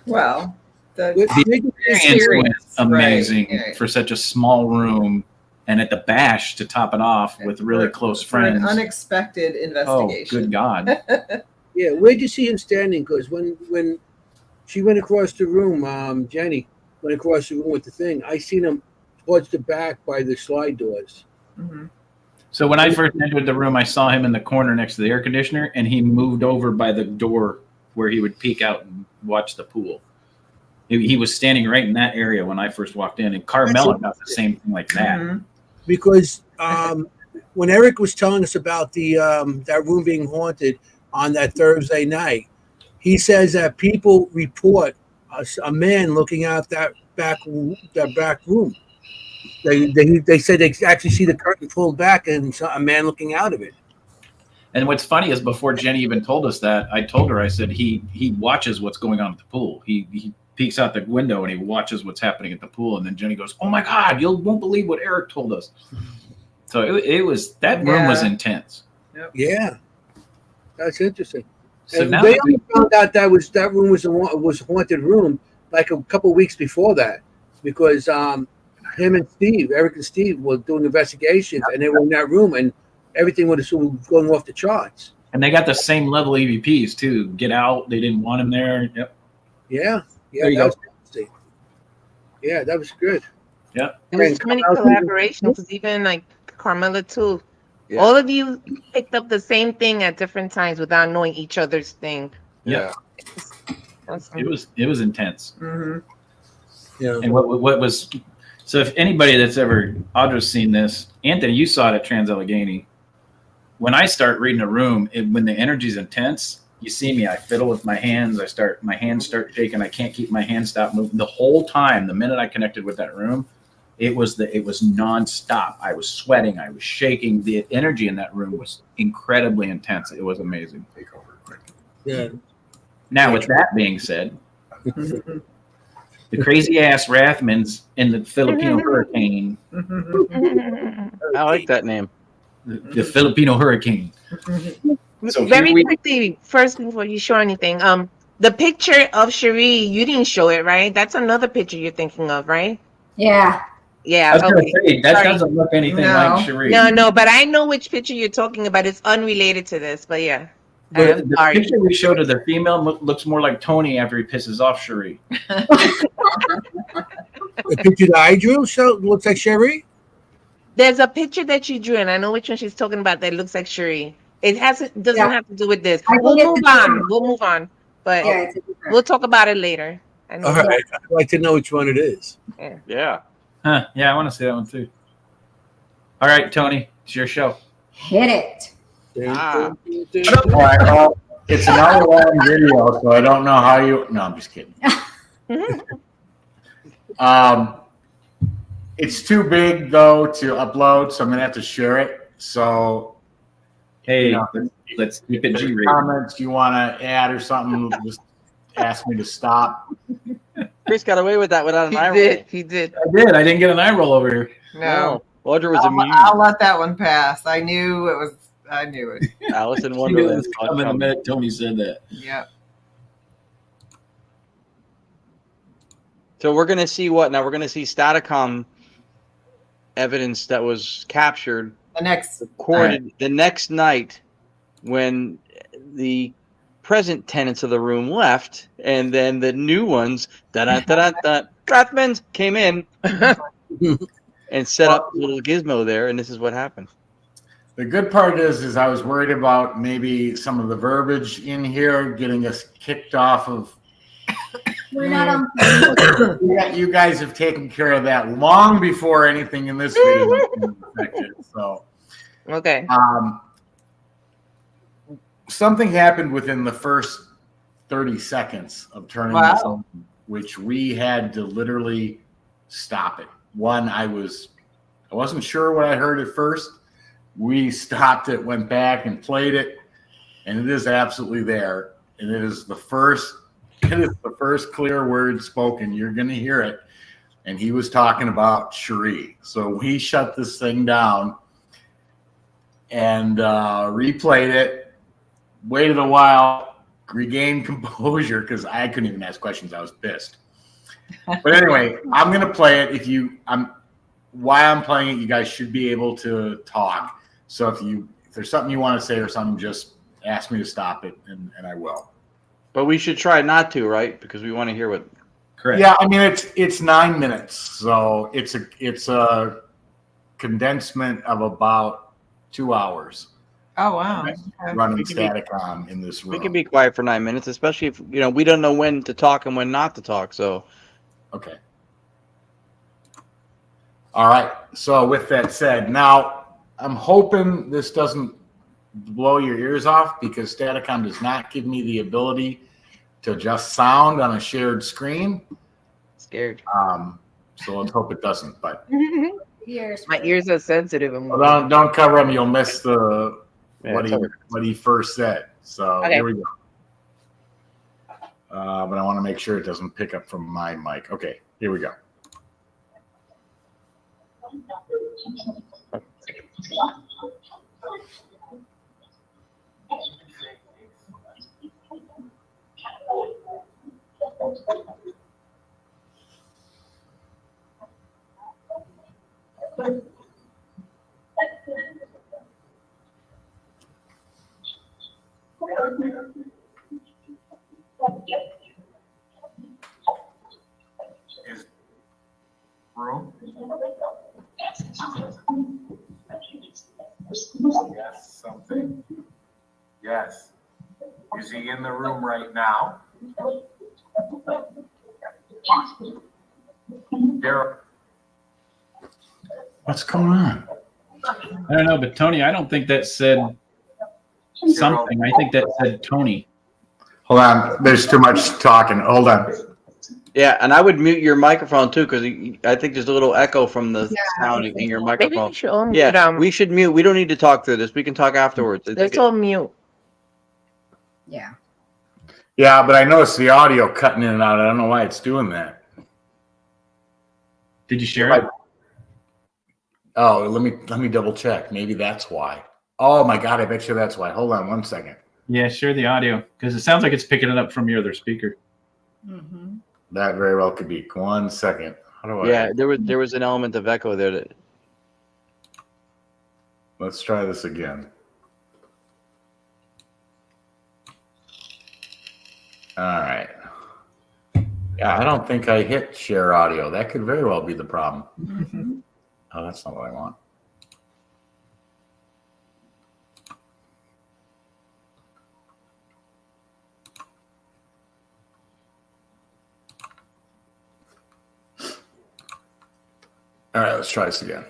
Well, the experience was amazing, right. For such a small room, and at the bash to top it off with really close friends. An unexpected investigation. Oh, good God. Yeah, where'd you see him standing? Because when she went across the room. Jenny went across the room with the thing. I seen him towards the back by the slide doors. Mm-hmm. So when I first entered the room, I saw him in the corner next to the air conditioner, and he moved over by the door where he would peek out and watch the pool. He was standing right in that area when I first walked in, and Carmella got the same thing like that. Mm-hmm. Because when Eric was telling us about the that room being haunted on that Thursday night, he says that people report a man looking out that back room. They said they actually see the curtain pulled back and saw a man looking out of it. And what's funny is before Jenny even told us that, I told her, I said, he watches what's going on at the pool. He peeks out the window and he watches what's happening at the pool. And then Jenny goes, "Oh my God, you won't believe what Eric told us." So it was, that room was intense. Yep. Yeah, that's interesting. So and now they only found out that room was a haunted room like a couple of weeks before that, because him and Steve, Eric and Steve, were doing investigations, and they were in that room, and everything was going off the charts. And they got the same level EVPs too. Get out. They didn't want him there. Yep. Yeah. There you that go. was interesting. Yeah, that was good. Yep. There was so many collaborations, even like Carmella too. Yeah. All of you picked up the same thing at different times without knowing each other's thing. Yeah. It was intense. Mm-hmm. Yeah. And what was, so if anybody that's ever, Audra's seen this, Anthony, you saw it at Trans-Allegheny. When I start reading a room, when the energy's intense, you see me, I fiddle with my hands. My hands start shaking. I can't keep my hands stop moving. The whole time, the minute I connected with that room, it was nonstop. I was sweating. I was shaking. The energy in that room was incredibly intense. It was amazing. Yeah. Now, with that being said, the crazy ass Rathmans in the Filipino hurricane. I like that name. The Filipino hurricane. So Very quickly, first before you show anything, the picture of Cherie, you didn't show it, right? That's another picture you're thinking of, right? Yeah. Yeah. I was Okay. gonna say, that Sorry. doesn't look anything like Cherie. No, but I know which picture you're talking about. It's unrelated to this, but yeah. The Sorry. picture we showed of the female looks more like Tony after he pisses off Cherie. The picture that I drew looks like Cherie. There's a picture that you drew, and I know which one she's talking about that looks like Cherie. It doesn't have to do with this. We'll move on. But we'll talk about it later. All right. I'd like to know which one it is. Yeah. Huh? Yeah, I want to see that one too. All right, Tony, it's your show. Hit it. All right, well, it's an hour-long video, so I don't know how you. No, I'm just kidding. It's too big though to upload, so I'm gonna have to share it. So, hey, let's keep it G-rated. Comments you want to add or something? Just ask me to stop. Chris got away with that without an eye roll. He did. I did. I didn't get an eye roll over here. No. Audra was immune. I'll let that one pass. I knew it. Alice in She knew it Wonderland. was coming the minute Tony said that. Yep. So we're going to see what now? We're going to see STATICOM evidence that was captured, recorded the next night when the present tenants of the room left, and then the new ones, Rathmans came in and set up a little gizmo there, and this is what happened. The good part is I was worried about maybe some of the verbiage in here getting us kicked off of. We're not on. You guys have taken care of that long before anything in this video was affected. So, okay. Something happened within the first 30 seconds of turning this on, which we had to literally stop it. One, I wasn't sure what I heard at first. We stopped it, went back and played it, and it is absolutely there. And it is the first clear word spoken. You're going to hear it. And he was talking about Cherie. So we shut this thing down and replayed it, waited a while, regained composure because I couldn't even ask questions. I was pissed. But anyway, I'm going to play it. While I'm playing it, you guys should be able to talk. So if there's something you want to say or something, just ask me to stop it, and I will. But we should try not to, right? Because we want to hear what. Correct. Yeah, I mean it's 9 minutes, so it's a condensement of about 2 hours Oh, wow. Right. Okay. running STATICOM in this room. We can be quiet for 9 minutes, especially if we don't know when to talk and when not to talk. So. Okay. All right. So with that said, now I'm hoping this doesn't blow your ears off because STATICOM does not give me the ability to adjust sound on a shared screen. Scared. So let's hope it doesn't. But Ears. My ears are sensitive. well, don't cover them. You'll miss the Yeah, what he first said. So Okay. here we go. But I want to make sure it doesn't pick up from my mic. Okay, here we go. Is room? Yes, something. Yes. Is he in the room right now? Daryl. What's going on? I don't know, but Tony, I don't think that said something. I think that said Tony. Hold on. There's too much talking. Hold on. Yeah, and I would mute your microphone too, because I think there's a little echo from the sound in your Maybe microphone. we should all mute. Yeah, we should mute. We don't need to talk through this. We can talk afterwards. Let's all mute. Yeah. Yeah, but I noticed the audio cutting in and out. I don't know why it's doing that. Did you share it? Oh, let me double check. Maybe that's why. Oh my God, I bet you that's why. Hold on one second. Yeah, share the audio because it sounds like it's picking it up from your other speaker. Mm-hmm. That very well could be. 1 second. How do I? Yeah, there was an element of echo there. That Let's try this again. All right. Yeah, I don't think I hit share audio. That could very well be the problem. Mm-hmm. Oh, that's not what I want. All right, let's try this again.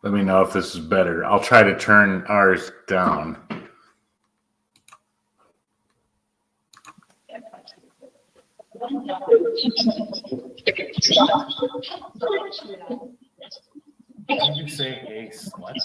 Let me know if this is better. I'll try to turn ours down. Did you say ace? What?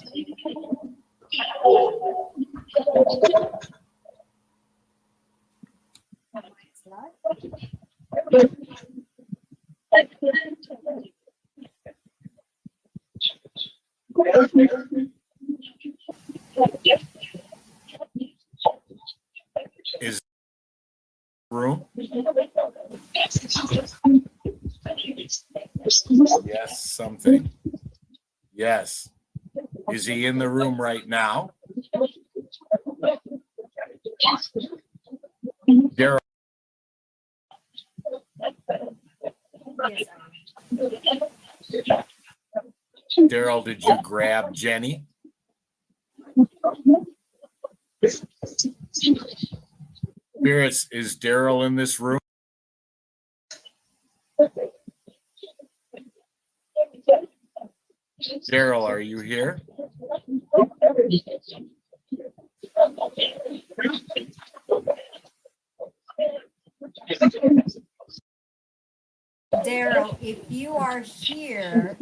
Is room? Yes, something. Yes. Is he in the room right now? Daryl. Daryl, did you grab Jennie? Spirits, is Daryl in this room? Daryl, are you here? Daryl, if you are here,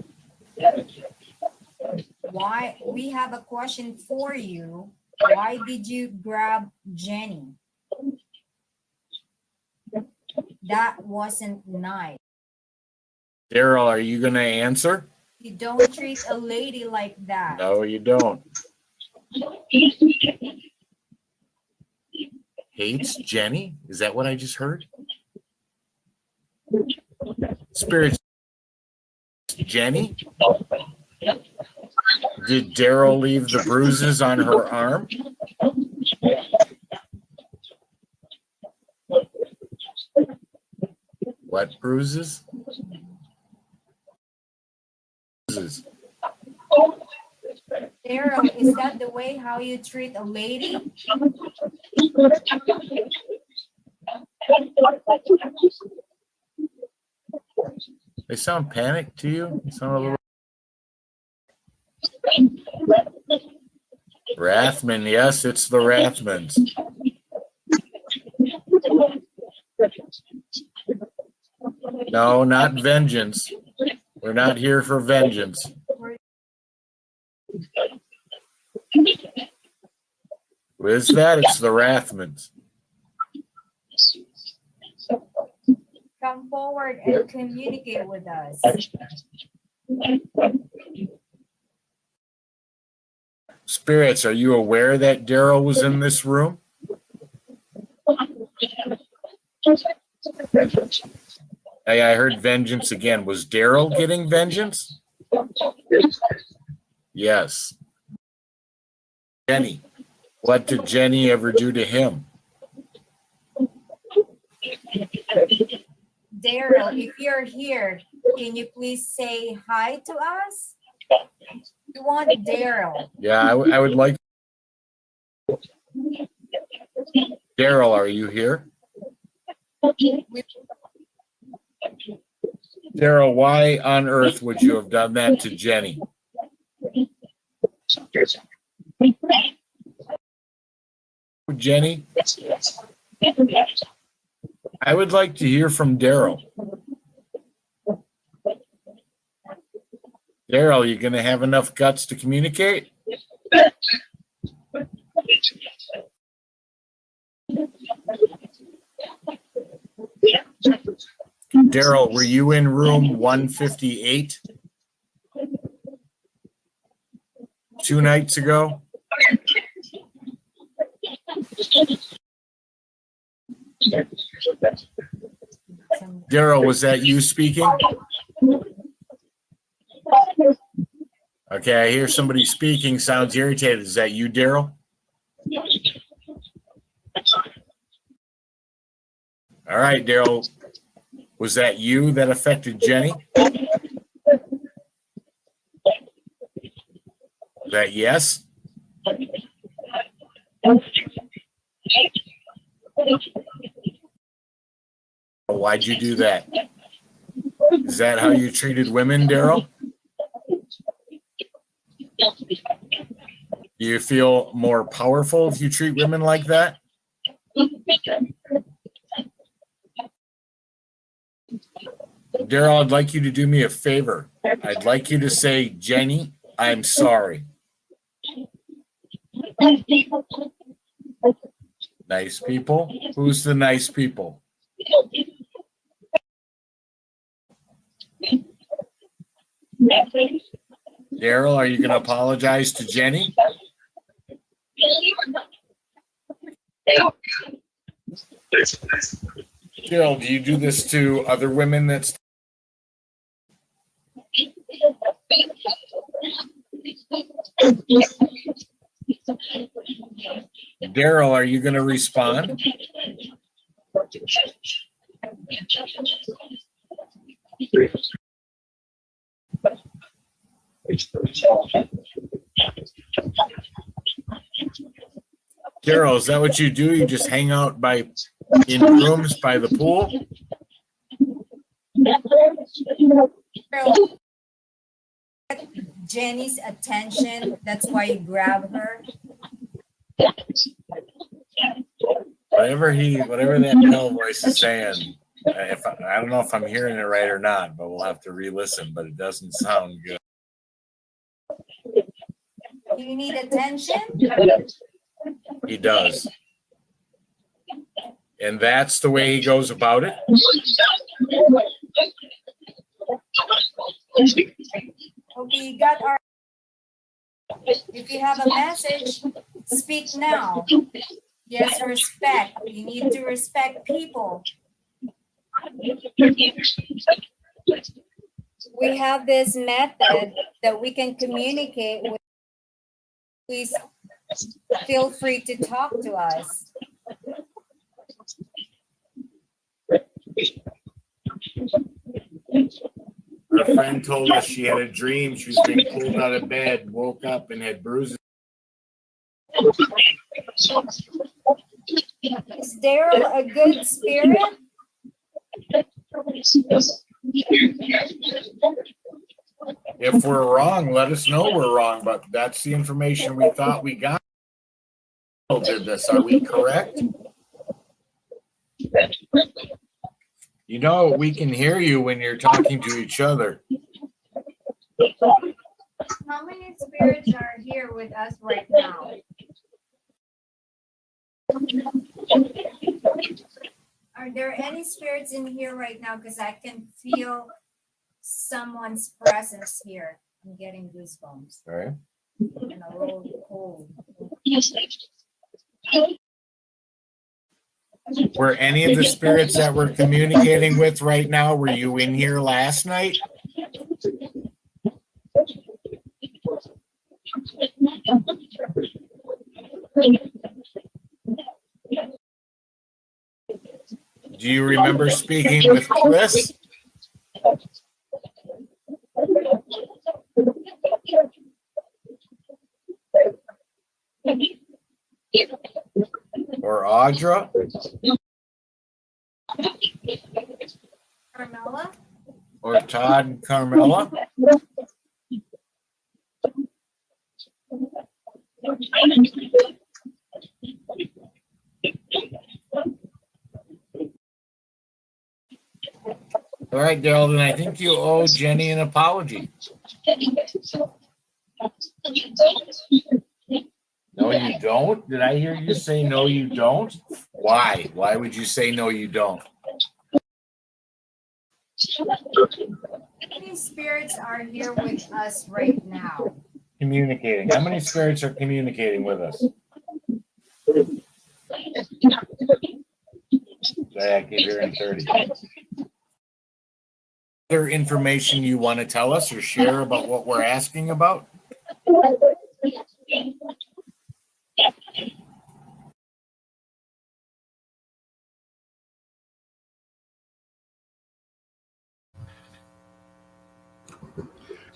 why we have a question for you. Why did you grab Jennie? That wasn't nice. Daryl, are you going to answer? You don't treat a lady like that. No, you don't. Hates Jennie? Is that what I just heard? Spirits, Jennie? Did Daryl leave the bruises on her arm? What bruises? Daryl, is that the way how you treat a lady? They sound panicked to you? They sound a little. Rathman, yes, it's the Rathmans. No, not vengeance. We're not here for vengeance. Who is that? It's the Rathmans. Come forward and communicate with us. Spirits, are you aware that Daryl was in this room? Hey, I heard vengeance again. Was Daryl getting vengeance? Yes. Jennie. What did Jennie ever do to him? Daryl, if you're here, can you please say hi to us? We want Daryl. Yeah, I would like. Daryl, are you here? Daryl, why on earth would you have done that to Jennie? Jennie? I would like to hear from Daryl. Daryl, you going to have enough guts to communicate? Daryl, were you in room 158 2 nights ago? Daryl, was that you speaking? Okay, I hear somebody speaking, sounds irritated. Is that you, Daryl? All right, Daryl. Was that you that affected Jennie? Is that yes? Why'd you do that? Is that how you treated women, Daryl? Do you feel more powerful if you treat women like that? Daryl, I'd like you to do me a favor. I'd like you to say, Jennie, I'm sorry. Nice people? Who's the nice people? Daryl, are you going to apologize to Jennie? Daryl, do you do this to other women that's... Daryl, are you going to respond? Daryl, is that what you do? You just hang out in rooms by the pool? Jennie's attention, that's why you grab her. Whatever that male voice is saying, I don't know if I'm hearing it right or not, but we'll have to re-listen, but it doesn't sound good. Do you need attention? He does. And that's the way he goes about it? Okay, you got our... If you have a message, speak now. Yes, respect. You need to respect people. We have this method that we can communicate with please feel free to talk to us. Our friend told us she had a dream. She was being pulled out of bed, woke up, and had bruises. Is Daryl a good spirit? If we're wrong, let us know we're wrong. But that's the information we thought we got. Did this? Are we correct? You know, we can hear you when you're talking to each other. How many spirits are here with us right now? Are there any spirits in here right now? Because I can feel someone's presence here. I'm getting goosebumps. All right. And a little cold. Were any of the spirits that we're communicating with right now, were you in here last night? Do you remember speaking with Chris? Or Audra? Carmella? Or Todd and Carmella? All right, Daryl, then I think you owe Jennie an apology. No, you don't? Did I hear you say no, you don't? Why? Why would you say no, you don't? How many spirits are here with us right now? Communicating. How many spirits are communicating with us? I keep hearing 30. Other information you want to tell us or share about what we're asking about?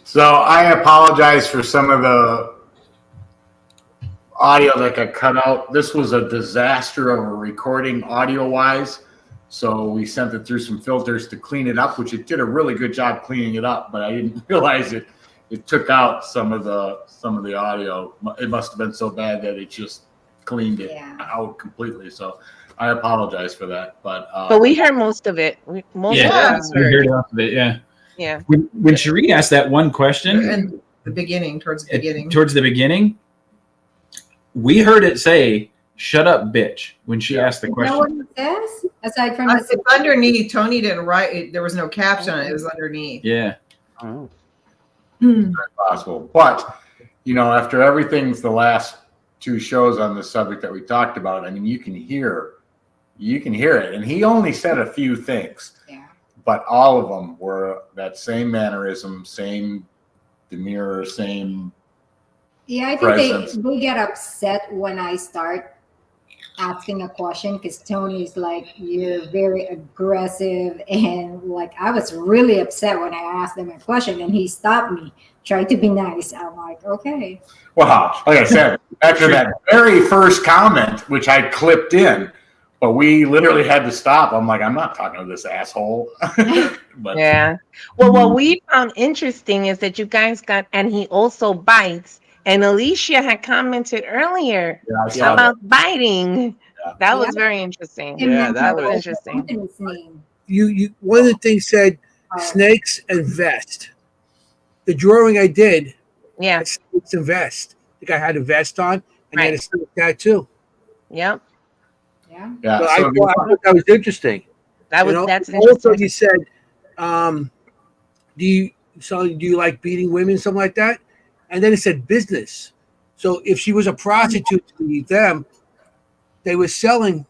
So I apologize for some of the audio that got cut out. This was a disaster of a recording audio-wise. So we sent it through some filters to clean it up, which it did a really good job cleaning it up, but I didn't realize it took out some of the audio. It must have been so bad that it just cleaned it out completely. So I apologize for that. But we heard most of it. We heard most of it. Yeah. Yeah. When Cherie asked that one question, And the beginning, towards the beginning, we heard it say, "Shut up, bitch," when she asked the question. You know what it says? Aside from it's underneath. Tony didn't write it. There was no caption on it. It was underneath. Yeah. Oh. very possible. But, you know, after everything's the last two shows on this subject that we talked about, I mean, you can hear it. And he only said a few things. But all of them were that same mannerism, same demeanor, same I think presence. they get upset when I start asking a question because Tony is like, you're very aggressive. And like, I was really upset when I asked him a question and he stopped me, tried to be nice. I'm like, okay. Well, like I said, after that very first comment, which I clipped in, but we literally had to stop. I'm like, I'm not talking to this asshole. But yeah. Well, what we found interesting is that you guys got, and he also bites. And Alicia had commented earlier about biting. Yeah. That was very interesting. Yeah, that was interesting. You one of the things said snakes and vest. The drawing I did, snakes and vest. The guy had a vest on and he had a snake tattoo. Yep. Yeah. So I thought that was interesting. That's also you said, do you like beating women, something like that? And then it said business. So if she was a prostitute to them, they were selling.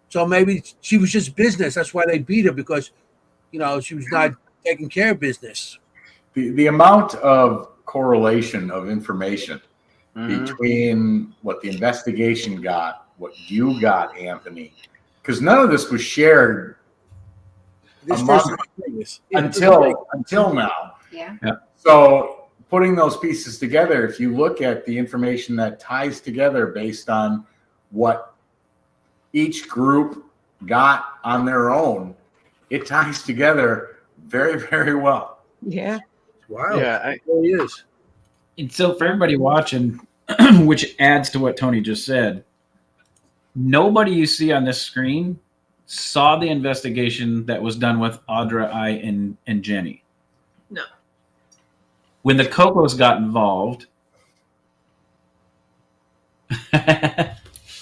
So maybe she was just business. That's why they beat her, because, you know, she was not taking care of business. The amount of correlation of information between what the investigation got, what you got, Anthony, because none of this was shared until now. Yeah. So putting those pieces together, if you look at the information that ties together based on what each group got on their own, it ties together very, very well. Yeah. Wow. Yeah, It really is. And so for everybody watching, which adds to what Tony just said, nobody you see on this screen saw the investigation that was done with Audra, and Jennie. No. When the Cocos got involved,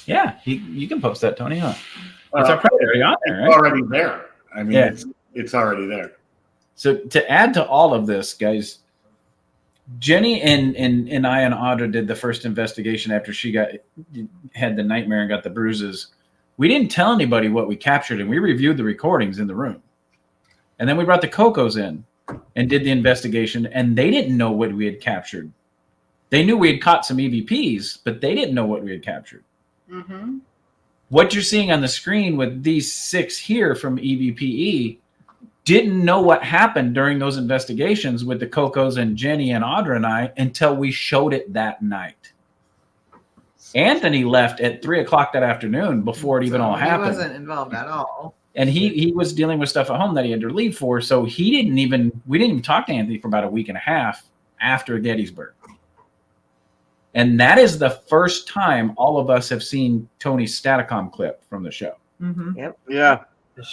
yeah, you can post that, Tony, huh? It's already on there, right? It's already there. I mean, Yeah. it's already there. So to add to all of this, guys, Jennie and I and Audra did the first investigation after she had the nightmare and got the bruises. We didn't tell anybody what we captured, and we reviewed the recordings in the room. And then we brought the Cocos in and did the investigation, and they didn't know what we had captured. They knew we had caught some EVPs, but they didn't know what we had captured. Mm-hmm. What you're seeing on the screen with these 6 here from EVPE didn't know what happened during those investigations with the Cocos and Jennie and Audra and I until we showed it that night. Anthony left at 3:00 that afternoon before it even all happened. He wasn't involved at all. And he was dealing with stuff at home that he had to leave for. So we didn't even talk to Anthony for about a week and a half after Gettysburg. And that is the first time all of us have seen Tony's STATICOM clip from the show. Mm-hmm. Yep. Yeah.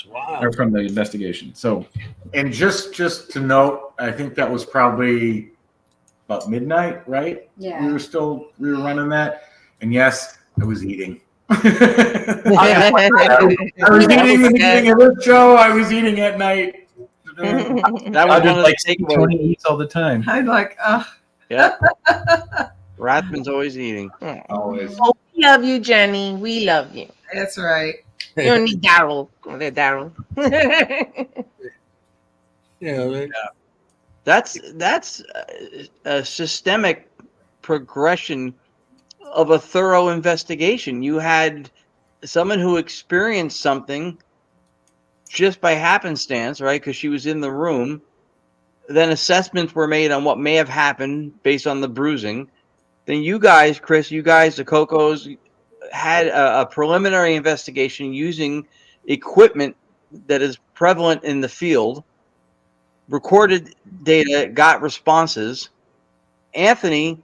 Wow. Or from the investigation. So, And just to note, I think that was probably about midnight, right? Yeah. We were running that. And yes, I was eating. I was eating the beginning of this show. I was eating at night. That was I one of like the takeaways. Tony eats all the time. I'm like, Yeah. Rathman's always eating. Always. Oh, we love you, Jennie. We love you. that's right. You don't need Daryl. Oh, there, Daryl. Yeah. That's a systemic progression of a thorough investigation. You had someone who experienced something just by happenstance, right? Because she was in the room. Then assessments were made on what may have happened based on the bruising. Then you guys, Chris, the Cocos, had a preliminary investigation using equipment that is prevalent in the field, recorded data, got responses. Anthony,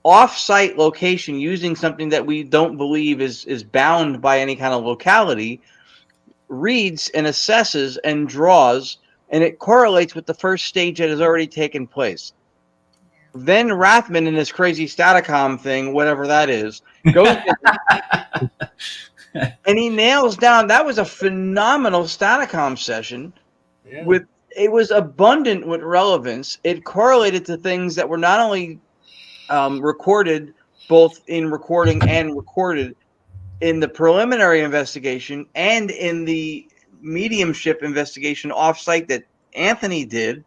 off-site location, using something that we don't believe is bound by any kind of locality, reads and assesses and draws, and it correlates with the first stage that has already taken place. Then Rathman in this crazy STATICOM thing, whatever that is, goes and he nails down. That was a phenomenal STATICOM session. Yeah. It was abundant with relevance. It correlated to things that were not only recorded, both in recording and recorded in the preliminary investigation and in the mediumship investigation offsite that Anthony did.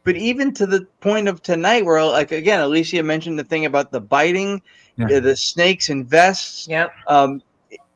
But even to the point of tonight, where, like, again, Alicia mentioned the thing about the biting, the snakes and vests,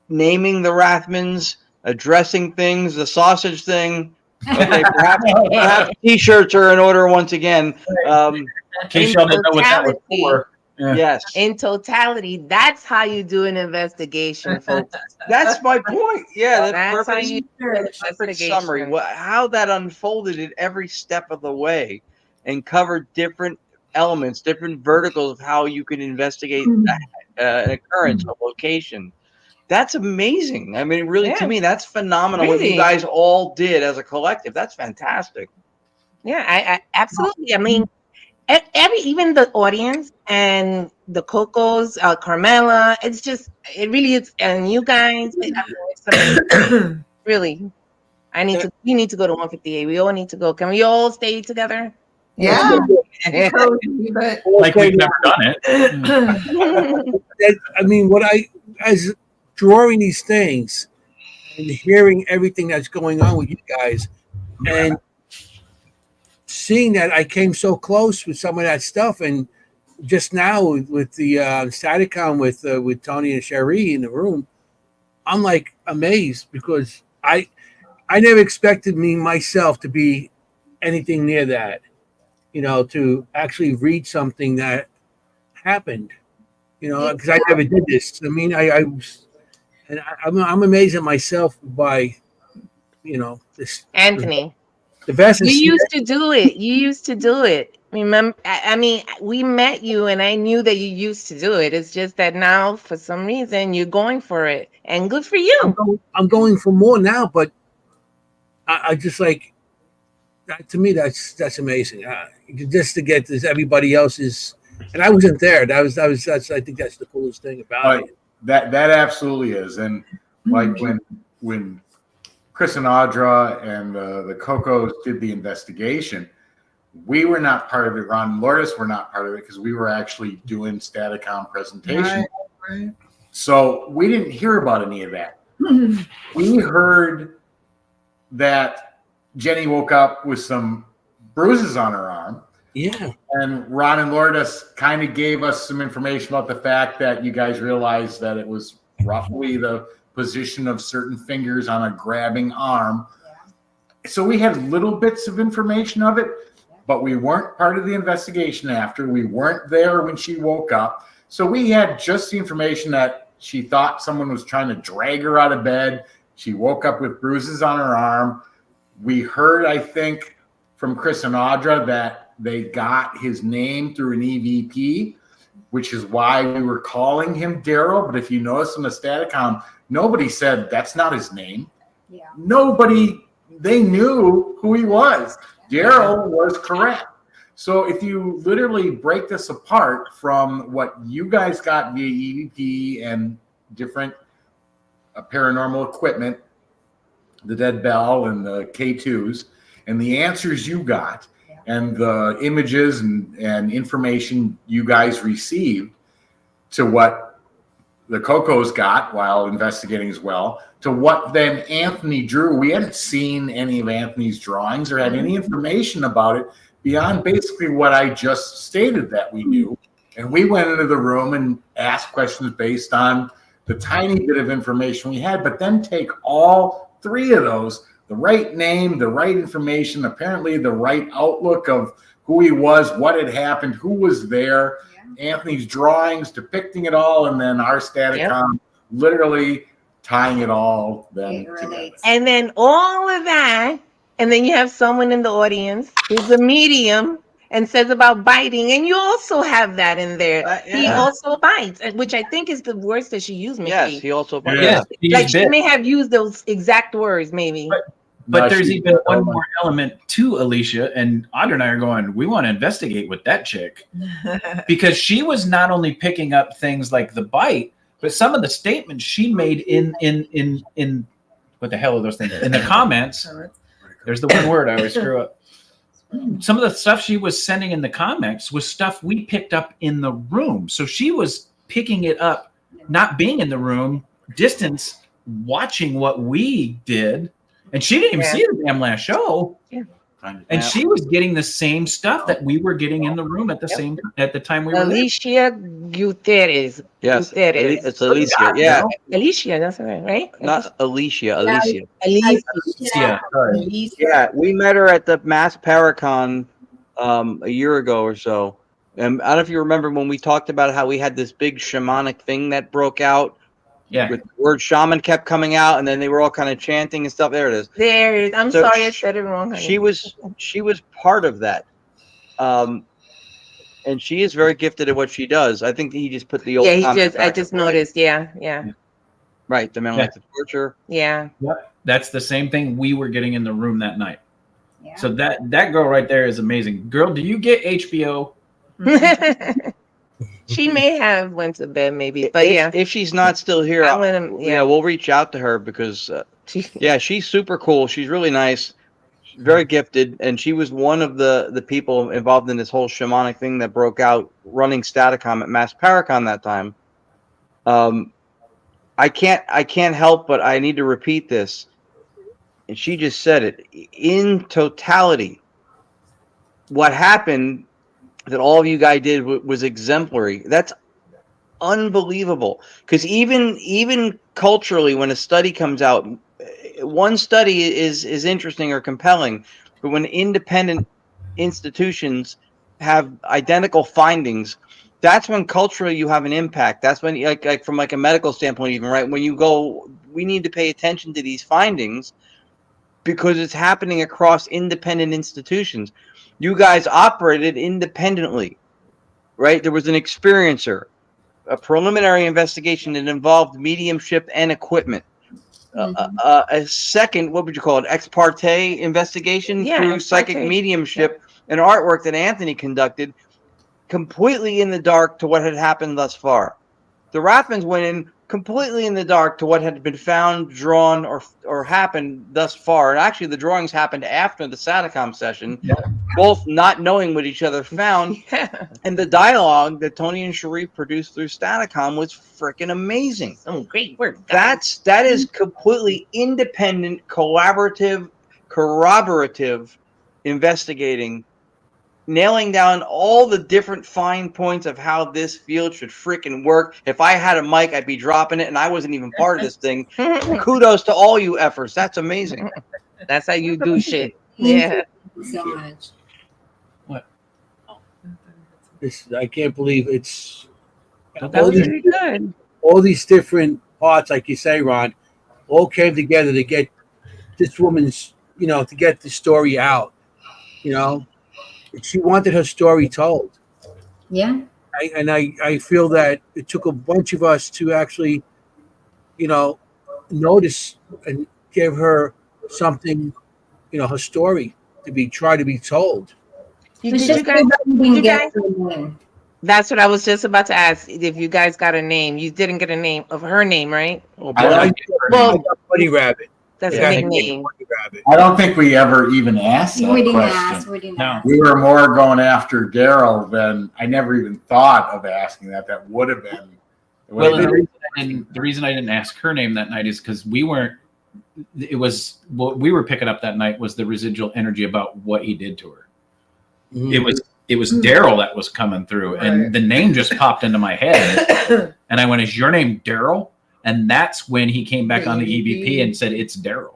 naming the Rathmans, addressing things, the sausage thing. Okay, perhaps T-shirts are in order once again. In case y'all didn't know what that was for. Yeah. Yes. In totality, that's how you do an investigation, folks. That's my point. Yeah, That's how you do an perfect investigation. summary. How that unfolded at every step of the way and covered different elements, different verticals of how you can investigate an occurrence, a location. That's amazing. I mean, really, to me, that's phenomenal. What you guys all did as a collective. That's fantastic. Yeah, I absolutely. I mean, even the audience and the Cocos, Carmella, it really is. And you guys, really, we need to go to 158. We all need to go. Can we all stay together? Yeah. Like we've never done it. I mean, as drawing these things and hearing everything that's going on with you guys and seeing that I came so close with some of that stuff, and just now with the STATICOM with Tony and Cherie in the room, I'm like amazed because I never expected me myself to be anything near that, to actually read something that happened, because I never did this. I mean, I'm amazed at myself by, this. Anthony, The vast. you used to do it. Remember, I mean, we met you and I knew that you used to do it. It's just that now, for some reason, you're going for it, and good for you. I'm going for more now, but I just like, to me, that's amazing. Just to get this, everybody else's, and I wasn't there. That's I think that's the coolest thing about it. That absolutely is, and like when Chris and Audra and the Cocos did the investigation, we were not part of it. Ron and Lourdes were not part of it because we were actually doing STATICOM presentation. Right. So we didn't hear about any of that. We heard that Jennie woke up with some bruises on her arm. Yeah. And Ron and Lourdes kind of gave us some information about the fact that you guys realized that it was roughly the position of certain fingers on a grabbing arm. So we had little bits of information of it, but we weren't part of the investigation after. We weren't there when she woke up. So we had just the information that she thought someone was trying to drag her out of bed. She woke up with bruises on her arm. We heard, I think, from Chris and Audra that they got his name through an EVP, which is why we were calling him Daryl. But if you notice in the STATICOM, nobody said that's not his name. Yeah. Nobody, they knew who he was. Daryl was correct. So if you literally break this apart from what you guys got via EVP and different paranormal equipment, the Dead Bell and the K2s, and the answers you got, and the images and information you guys received, to what the Cocos got while investigating as well, to what then Anthony drew. We hadn't seen any of Anthony's drawings or had any information about it beyond basically what I just stated that we knew. And we went into the room and asked questions based on the tiny bit of information we had, but then take all three of those, the right name, the right information, apparently the right outlook of who he was, what had happened, who was there, Anthony's drawings depicting it all, and then our STATICOM literally tying it all then together. And then all of that, and then you have someone in the audience who's a medium and says about biting, and you also have that in there. He also bites, which I think is the words that she used. Maybe. Yes, he also bites. Yes, like she may have used those exact words, maybe. But there's even one more element to Alicia, and Audra and I are going, we want to investigate with that chick. Because she was not only picking up things like the bite, but some of the statements she made in what the hell are those things? In the comments. There's the one word I always screw up. Some of the stuff she was sending in the comments was stuff we picked up in the room. So she was picking it up, not being in the room, distance, watching what we did. And she didn't even see the damn last show. Yeah. And she was getting the same stuff that we were getting in the room at the time we were Alicia Gutierrez. Yes, Gutierrez. it's Alicia. Yeah, Alicia. That's right. Not Alicia. Alicia. Alicia. Yeah, we met her at the Mass Paracon a year ago or so. And I don't know if you remember when we talked about how we had this big shamanic thing that broke out. Yeah, with the word shaman kept coming out, and then they were all kind of chanting and stuff. There it is. There it is. I'm sorry I said it wrong. Honey. She was part of that, and she is very gifted at what she does. I think he just put the old. Yeah, I just noticed. Yeah. Right, the man like the torture. Yeah. That's the same thing we were getting in the room that night. Yeah. So that girl right there is amazing. Girl, do you get HBO? She may have went to bed, maybe, but if she's not still here, we'll reach out to her because she's super cool. She's really nice, she's very gifted, and she was one of the people involved in this whole shamanic thing that broke out running STATICOM at Mass Paracon that time. I can't help but I need to repeat this, and she just said it in totality. What happened? that all of you guys did was exemplary. That's unbelievable. Because even culturally, when a study comes out, one study is interesting or compelling, but when independent institutions have identical findings, that's when culturally you have an impact. That's when, like from like a medical standpoint, even right when you go, we need to pay attention to these findings because it's happening across independent institutions. You guys operated independently, right? There was an experiencer, a preliminary investigation that involved mediumship and equipment. A second, what would you call it, ex parte investigation through psychic mediumship and artwork that Anthony conducted, completely in the dark to what had happened thus far. The Rathmans went in completely in the dark to what had been found, drawn, or happened thus far. And actually, the drawings happened after the STATICOM session, both not knowing what each other found. And the dialogue that Tony and Cherie produced through STATICOM was freaking amazing. Oh, great work. That is completely independent, collaborative, corroborative investigating, nailing down all the different fine points of how this field should freaking work. If I had a mic, I'd be dropping it, and I wasn't even part of this thing. Kudos to all you efforts. That's amazing. That's how you do shit. Thank you so much. What? I can't believe it's That was really good. all these different parts, like you say, Ron, all came together to get this woman's, to get the story out. She wanted her story told. Yeah. I feel that it took a bunch of us to actually, notice and give her something, her story try to be told. It's just that we didn't get her name. That's what I was just about to ask. If you guys got a name, you didn't get a name of her name, right? I got Bunny Rabbit. That's Yeah, a nickname. Bunny Rabbit. I don't think we ever even asked that We didn't question. ask. We didn't No. ask. We were more going after Daryl than I never even thought of asking that. That would have been. Well, the reason I didn't ask her name that night is because we weren't. It was what we were picking up that night was the residual energy about what he did to her. Mhm. It was Daryl that was coming through, and the name just popped into my head, and I went, "Is your name Daryl?" And that's when he came back on the EVP and said, "It's Daryl."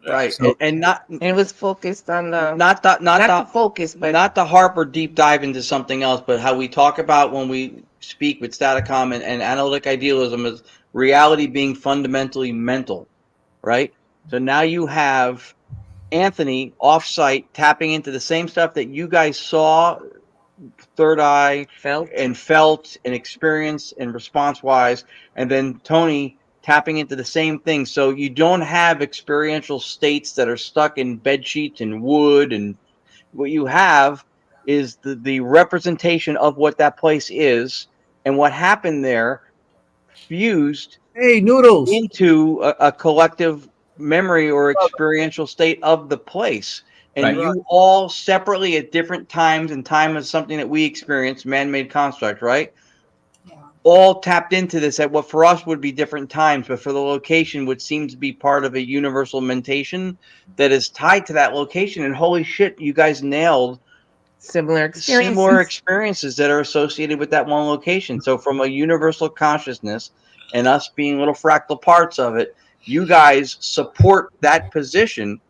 Right, and not And it was focused on the not the focus, but not the harp or deep dive into something else, but how we talk about when we speak with STATICOM and analytic idealism is reality being fundamentally mental, right? So now you have Anthony offsite tapping into the same stuff that you guys saw, third eye, felt and experienced and response wise, and then Tony tapping into the same thing. So you don't have experiential states that are stuck in bed sheets and wood, and what you have is the representation of what that place is and what happened there fused Noodles into a collective memory or experiential state of the place. And you all separately at different times, and time is something that we experience, man-made construct, right? Yeah. All tapped into this at what for us would be different times, but for the location would seem to be part of a universal mentation that is tied to that location. And holy shit, you guys nailed similar experiences that are associated with that one location. So from a universal consciousness and us being little fractal parts of it, you guys support that position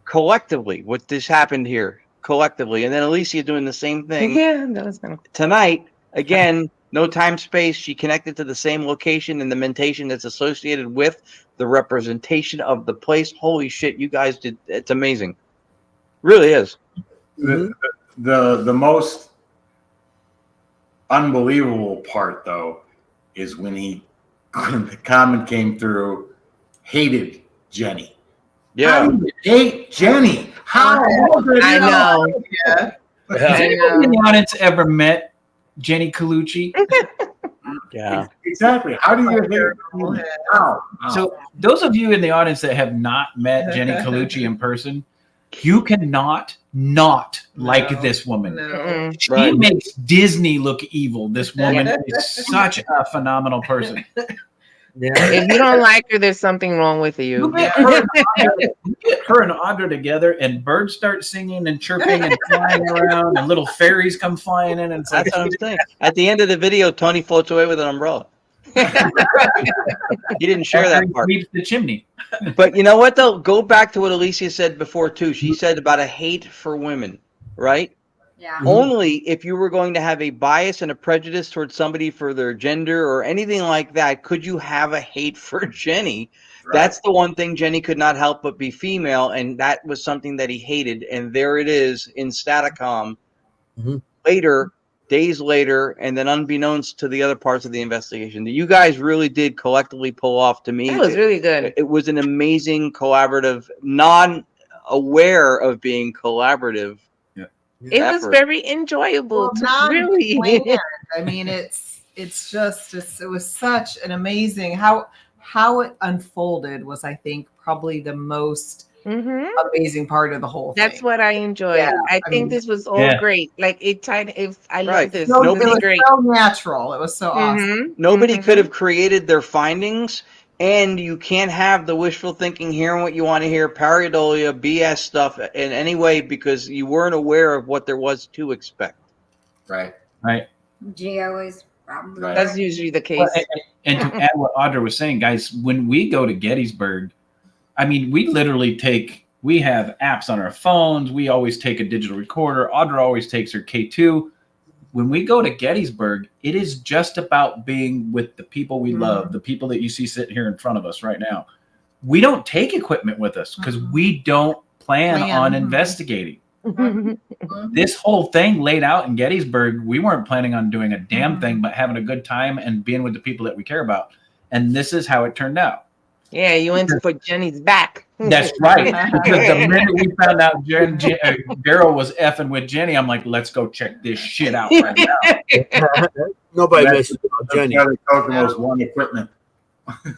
collectively. What this happened here collectively, and then Alicia doing the same thing. Yeah, that was kind of Tonight. Again, no time space. She connected to the same location and the mentation that's associated with the representation of the place. Holy shit, you guys did! It's amazing. Really is. The most unbelievable part, though, is when the comment came through. Hated Jennie. Yeah. How do you hate Jennie? How? I know. Yeah. Has anyone in the audience ever met Jennie Collucci? Yeah. Exactly. How do you hate? How? So those of you in the audience that have not met Jennie Collucci in person, you cannot not like this woman. No. She makes Disney look evil. This woman is such a phenomenal person. Yeah. If you don't like her, there's something wrong with you. Get her and Audra together, and birds start singing and chirping and flying around, and little fairies come flying in. And it's like, That's what I'm saying. At the end of the video, Tony floats away with an umbrella. He didn't share that part. Leaves the chimney. But you know what, though? Go back to what Alicia said before, too. She said about a hate for women, right? Yeah. Only if you were going to have a bias and a prejudice towards somebody for their gender or anything like that could you have a hate for Jennie. Right. That's the one thing Jennie could not help but be female, and that was something that he hated. And there it is in STATICOM later, days later, and then unbeknownst to the other parts of the investigation. You guys really did collectively pull off, to me. That was really good. It was an amazing collaborative, non-aware of being collaborative. It was very enjoyable. Really, I mean, it was such an amazing how it unfolded was, I think, probably the most amazing part of the whole thing. That's what I enjoyed. Yeah, I think this was all great. Like it tied. I love this. No, it was great. So natural. It was so awesome. Nobody could have created their findings. And you can't have the wishful thinking, hearing what you want to hear, pareidolia, BS stuff in any way because you weren't aware of what there was to expect. Right. Geo is probably That's usually the case. And to add what Audra was saying, guys, when we go to Gettysburg, I mean, we literally we have apps on our phones. We always take a digital recorder. Audra always takes her K2. When we go to Gettysburg, it is just about being with the people we love, the people that you see sitting here in front of us right now. We don't take equipment with us because we don't plan on investigating. This whole thing laid out in Gettysburg, we weren't planning on doing a damn thing but having a good time and being with the people that we care about. And this is how it turned out. Yeah, you went to put Jennie's back. That's right. Because the minute we found out Daryl was effing with Jennie, I'm like, let's go check this shit out right now. Nobody messes with Jennie. Kokomo's one equipment.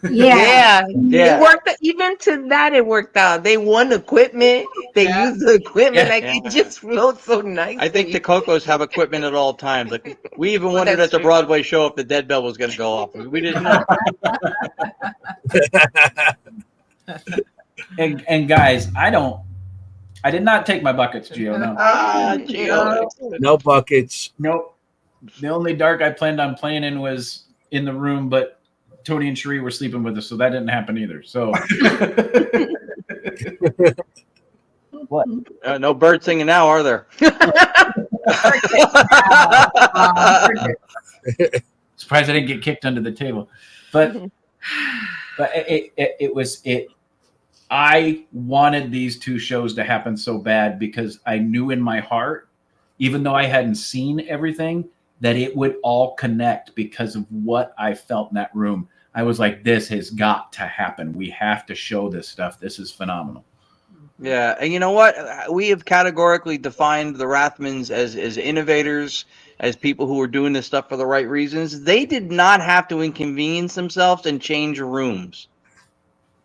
Yeah. It worked. Even to that, it worked out. They won equipment. They used the equipment. It just flowed so nice. I think the Cocos have equipment at all times. Like we even wondered at the Broadway show if the dead bell was going to go off. We didn't know. And guys, I did not take my buckets, Gio. No. Gio. No buckets. Nope. The only dark I planned on playing in was in the room, but Tony and Cherie were sleeping with us, so that didn't happen either. So what? No birds singing now, are there? Surprised I didn't get kicked under the table, but it was. I wanted these two shows to happen so bad because I knew in my heart, even though I hadn't seen everything, that it would all connect because of what I felt in that room. I was like, this has got to happen. We have to show this stuff. This is phenomenal. Yeah, and you know what? We have categorically defined the Rathmans as innovators, as people who are doing this stuff for the right reasons. They did not have to inconvenience themselves and change rooms,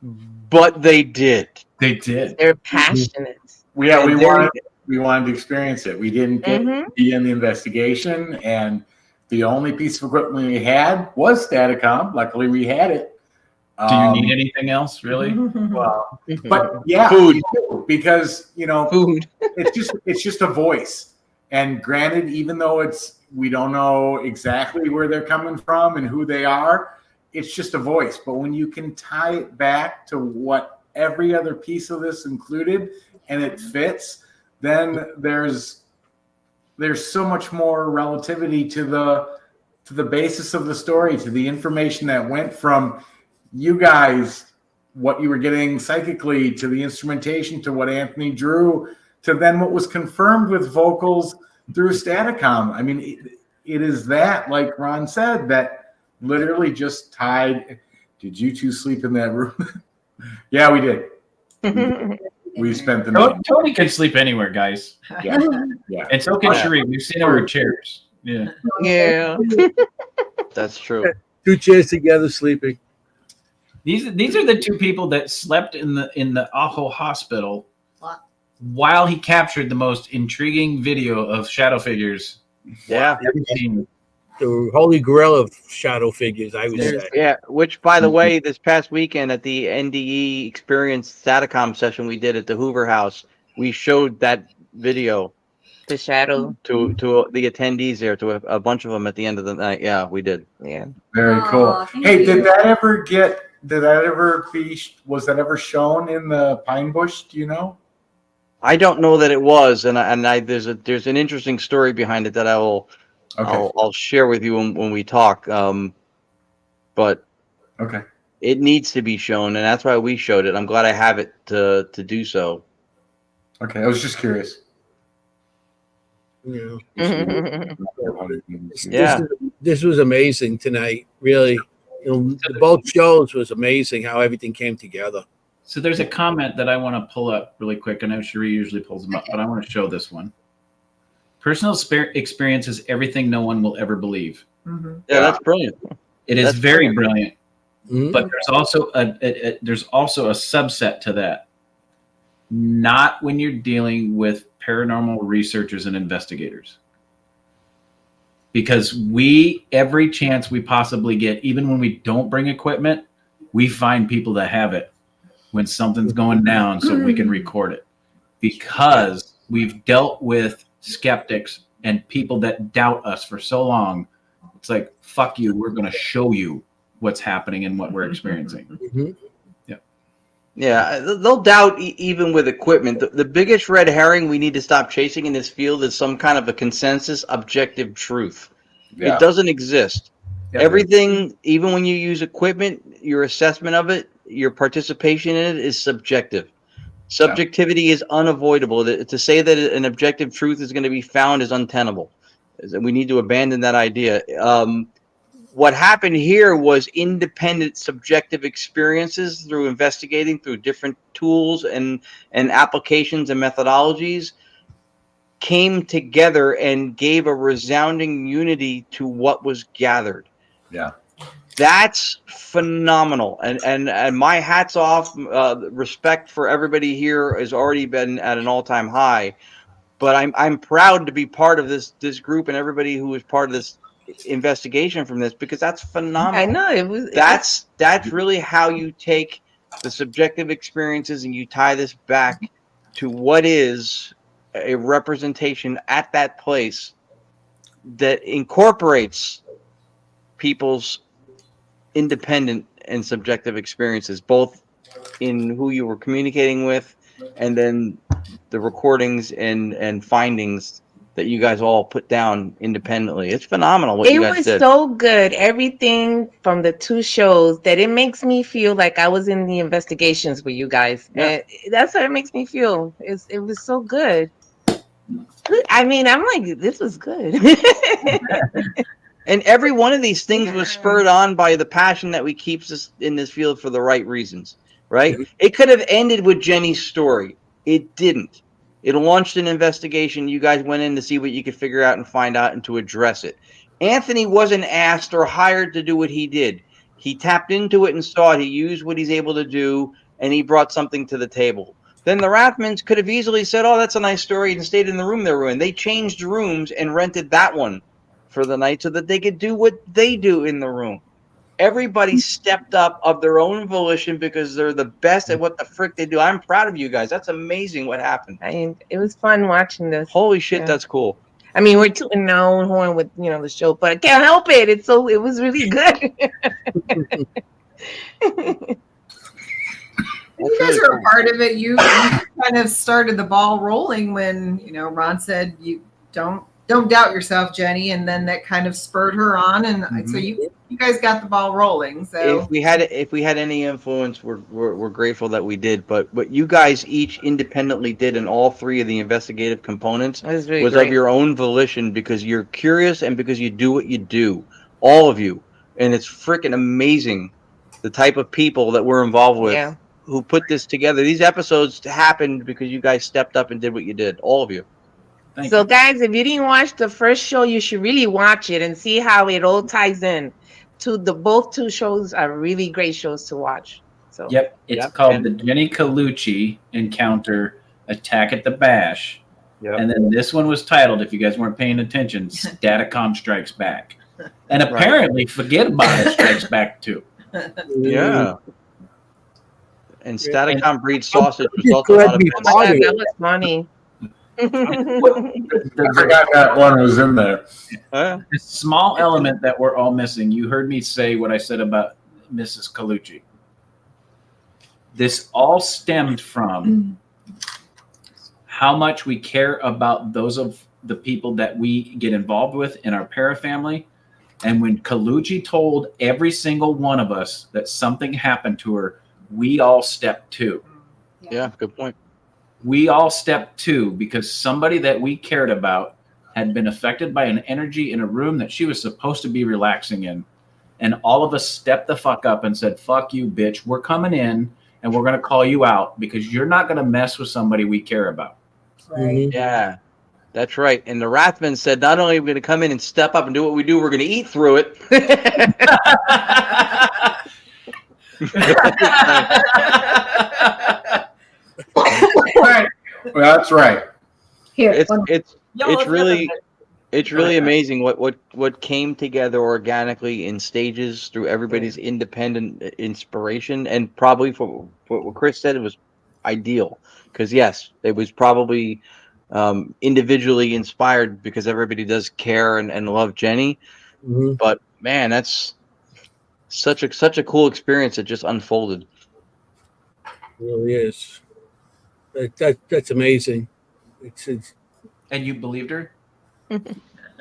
but they did. They did. They're passionate. We wanted to experience it. We didn't get to be in the investigation, and the only piece of equipment we had was STATICOM. Luckily, we had it. Do you need anything else, really? Well, but yeah, food, because food. It's just a voice. And granted, even though we don't know exactly where they're coming from and who they are, it's just a voice. But when you can tie it back to what every other piece of this included, and it fits, then there's so much more relativity to the basis of the story, to the information that went from you guys, what you were getting psychically, to the instrumentation, to what Anthony drew, to then what was confirmed with vocals through STATICOM. I mean, it is that, like Ron said, that literally just tied. Did you two sleep in that room? Yeah, we did. We spent the night. Tony can sleep anywhere, guys. Yeah. And so can Cherie. We've seen her with chairs. Yeah. Yeah. That's true. Two chairs together sleeping. These are the two people that slept in the Aho hospital while he captured the most intriguing video of shadow figures Yeah. ever seen. the holy grail of shadow figures, I would say. Yeah, which, by the way, this past weekend at the NDE Experience STATICOM session we did at the Hoover House, we showed that video The shadow. to the attendees there, to a bunch of them at the end of the night. Yeah, we did. Yeah. Very Aw, cool. thank Hey, you. was that ever shown in the Pine Bush? Do you know? I don't know that it was, and there's an interesting story behind it that I'll share with you when we talk. But Okay. it needs to be shown, and that's why we showed it. I'm glad I have it to do so. Okay. I was just curious. You Yeah. This was amazing tonight. Really, both shows was amazing how everything came together. So there's a comment that I want to pull up really quick. I know Cherie usually pulls them up, but I want to show this one. Personal experience is everything no one will ever believe. Mm-hmm. Yeah, that's brilliant. It is very brilliant. Mhm. But there's also a subset to that. Not when you're dealing with paranormal researchers and investigators. Because every chance we possibly get, even when we don't bring equipment, we find people that have it when something's going down so we can record it. Because we've dealt with skeptics and people that doubt us for so long. It's like, fuck you, we're going to show you what's happening and what we're experiencing. Mhm. Yeah, they'll doubt even with equipment. The biggest red herring we need to stop chasing in this field is some kind of a consensus objective truth. Yeah. It doesn't exist. Yeah. Everything, even when you use equipment, your assessment of it, your participation in it is subjective. Subjectivity is unavoidable. To say that an objective truth is going to be found is untenable. We need to abandon that idea. What happened here was independent subjective experiences through investigating through different tools and applications and methodologies came together and gave a resounding unity to what was gathered. Yeah. That's phenomenal. And my hat's off. Respect for everybody here has already been at an all-time high. But I'm proud to be part of this group and everybody who was part of this investigation from this, because that's phenomenal. I know That's really how you take the subjective experiences and you tie this back to what is a representation at that place that incorporates people's independent and subjective experiences, both in who you were communicating with and then the recordings and findings that you guys all put down independently. It's phenomenal what you guys was did. so good. Everything from the two shows that it makes me feel like I was in the investigations with you guys. Yeah. And that's how it makes me feel. It was so good. I mean, I'm like, this was good. And every one of these things was spurred on by the passion that we keep us in this field for the right reasons, right? It could have ended with Jennie's story. It didn't. It launched an investigation. You guys went in to see what you could figure out and find out and to address it. Anthony wasn't asked or hired to do what he did. He tapped into it and saw it. He used what he's able to do, and he brought something to the table. Then the Rathmans could have easily said, oh, that's a nice story, and stayed in the room they were in. They changed rooms and rented that one for the night so that they could do what they do in the room. Everybody stepped up of their own volition because they're the best at what the frick they do. I'm proud of you guys. That's amazing what happened. It was fun watching this. Holy shit, Yeah. that's cool. I mean, we're tooting our own horn with the show, but I can't help it. It was really good. You guys are a part of it. You kind of started the ball rolling when Ron said you don't doubt yourself, Jennie, and then that kind of spurred her on, and so you guys got the ball rolling. So if we had any influence, we're grateful that we did. But what you guys each independently did in all three of the investigative components was great. of your own volition, because you're curious and because you do what you do, all of you, and it's freaking amazing the type of people that we're involved with. Yeah. Who put this together. These episodes happened because you guys stepped up and did what you did, all of you. Thank So you. guys, if you didn't watch the first show, you should really watch it and see how it all ties in to both two shows are really great shows to watch. So Yep, it's called the Jennie Collucci Encounter Attack at the Bash. Yep. And then this one was titled, if you guys weren't paying attention, STATICOM Strikes Back. And apparently, Forget About It strikes back too. Yeah. And Staticom breeds sausage was also glad not a we bad thought thing. it. That was funny. I forgot that one was in there. Huh? The small element that we're all missing. You heard me say what I said about Mrs. Collucci. This all stemmed from how much we care about those of the people that we get involved with in our parafamily. And when Collucci told every single one of us that something happened to her, we all stepped to. Yeah, good point. We all stepped to because somebody that we cared about had been affected by an energy in a room that she was supposed to be relaxing in. And all of us stepped the fuck up and said, fuck you, bitch. We're coming in and we're going to call you out because you're not going to mess with somebody we care about. Right. Yeah, that's right. And the Rathman said, not only are we going to come in and step up and do what we do, we're going to eat through it. Right. Well, that's right. Here, It's really amazing what came together organically in stages through everybody's independent inspiration, and probably for what Chris said, it was ideal because yes, it was probably individually inspired because everybody does care and love Jennie. Mhm. But man, that's such a cool experience that just unfolded. It really is. That's amazing. It's And you believed her?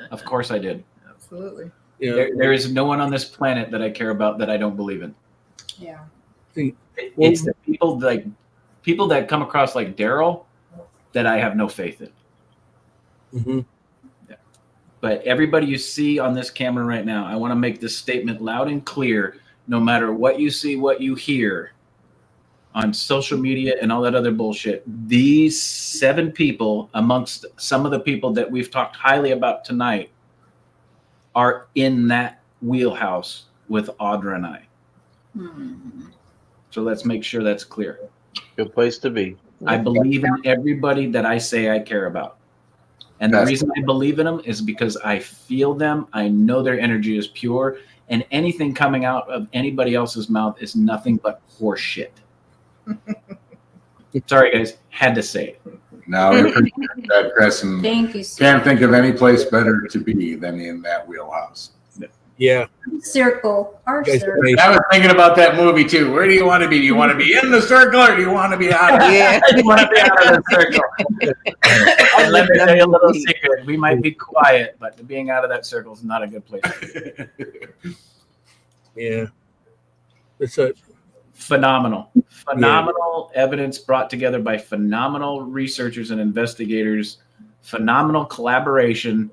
Of course I did. Absolutely. you know, There is no one on this planet that I care about that I don't believe in. yeah. It's the people that come across like Daryl that I have no faith in. mhm. But everybody you see on this camera right now, I want to make this statement loud and clear. No matter what you see, what you hear on social media and all that other bullshit, these 7 people, amongst some of the people that we've talked highly about tonight, are in that wheelhouse with Audra and I. So let's make sure that's clear. Good place to be. I believe in everybody that I say I care about. And the reason I believe in them is because I feel them. I know their energy is pure. And anything coming out of anybody else's mouth is nothing but horse shit. Sorry, guys. Had to say it. No, we appreciate that, Chris. And Thank you, sir. can't think of any place better to be than in that wheelhouse. Yeah. Circle, our Guys, circle. amazing. I was thinking about that movie too. Where do you want to be? Do you want to be in the circle or do you want to be out of it? Yeah. You want to be out of the circle. And let me tell you a little secret. We might be quiet, but being out of that circle is not a good place. Yeah. It's a Phenomenal evidence brought together by phenomenal researchers and investigators. Phenomenal collaboration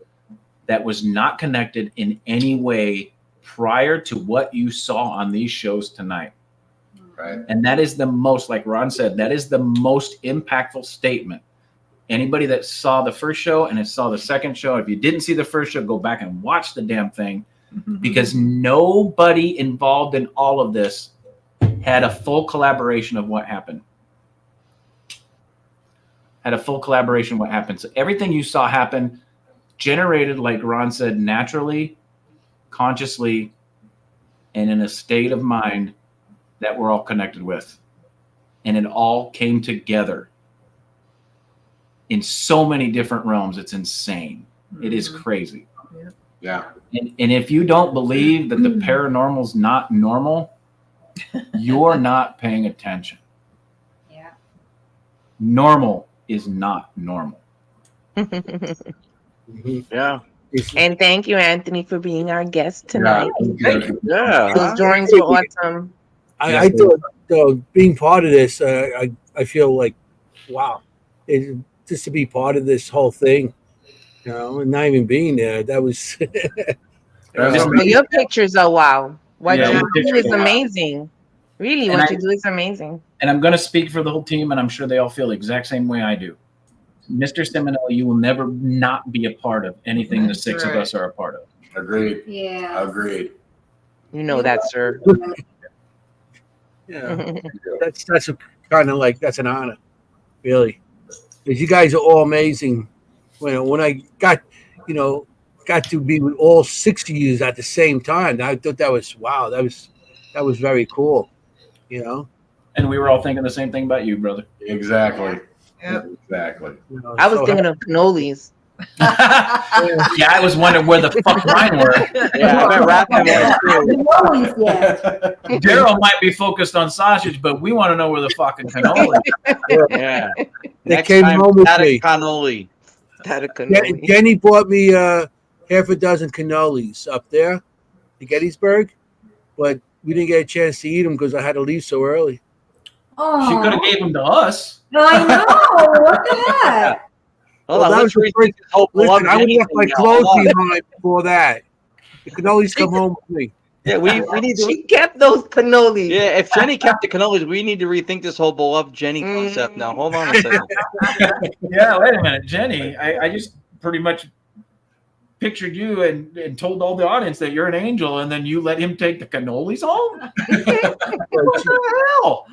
that was not connected in any way prior to what you saw on these shows tonight. Right. And that is the most, like Ron said, that is the most impactful statement. Anybody that saw the first show and saw the second show, if you didn't see the first show, go back and watch the damn thing, because nobody involved in all of this had a full collaboration of what happened. So everything you saw happen generated, like Ron said, naturally, consciously, and in a state of mind that we're all connected with. And it all came together in so many different realms. It's insane. It is crazy. Yeah. And if you don't believe that the paranormal's not normal, you're not paying attention. Yeah. Normal is not normal. Yeah. And thank you, Anthony, for being our guest tonight. Yeah. Those drawings were awesome. I thought being part of this, I feel like, wow, just to be part of this whole thing, you know, and not even being there, that was. Well, your pictures are wow. What Yeah, you do is amazing. Really, And what I- you do is amazing. And I'm going to speak for the whole team, and I'm sure they all feel the exact same way I do. Mr. Simonelli, you will never not be a part of anything the 6 of us are a part of. Agreed. Yeah. Agreed. You know that, sir. Yeah, that's kind of like that's an honor, really, because you guys are all amazing. When I got, got to be with all 6 of you at the same time. I thought that was wow. That was very cool. You know. And we were all thinking the same thing about you, brother. Exactly. Yep. Exactly. You know, I was so thinking of cannolis. Yeah, I was wondering where the fuck mine were. Yeah, I bet Raph had one too. You always, yeah. Daryl might be focused on sausage, but we want to know where the fucking cannoli. Yeah. They Next came time, home with static me. cannoli. That a cannoli. Jenny bought me half a dozen cannolis up there in Gettysburg, but we didn't get a chance to eat them because I had to leave so early. Oh, She could have gave them to us. I know. What the heck? Hold Well, on, that let's was the rethink this whole Listen, beloved I would Jenny have left my thing now. clothes Hold on. behind before that. The cannolis come home with me. Yeah, we need to. She kept those cannolis. Yeah, if Jenny kept the cannolis, we need to rethink this whole beloved Jenny concept now. Hold on a second. Yeah, wait a minute, Jenny. I just pretty much pictured you and told all the audience that you're an angel, and then you let him take the cannolis home? What the hell?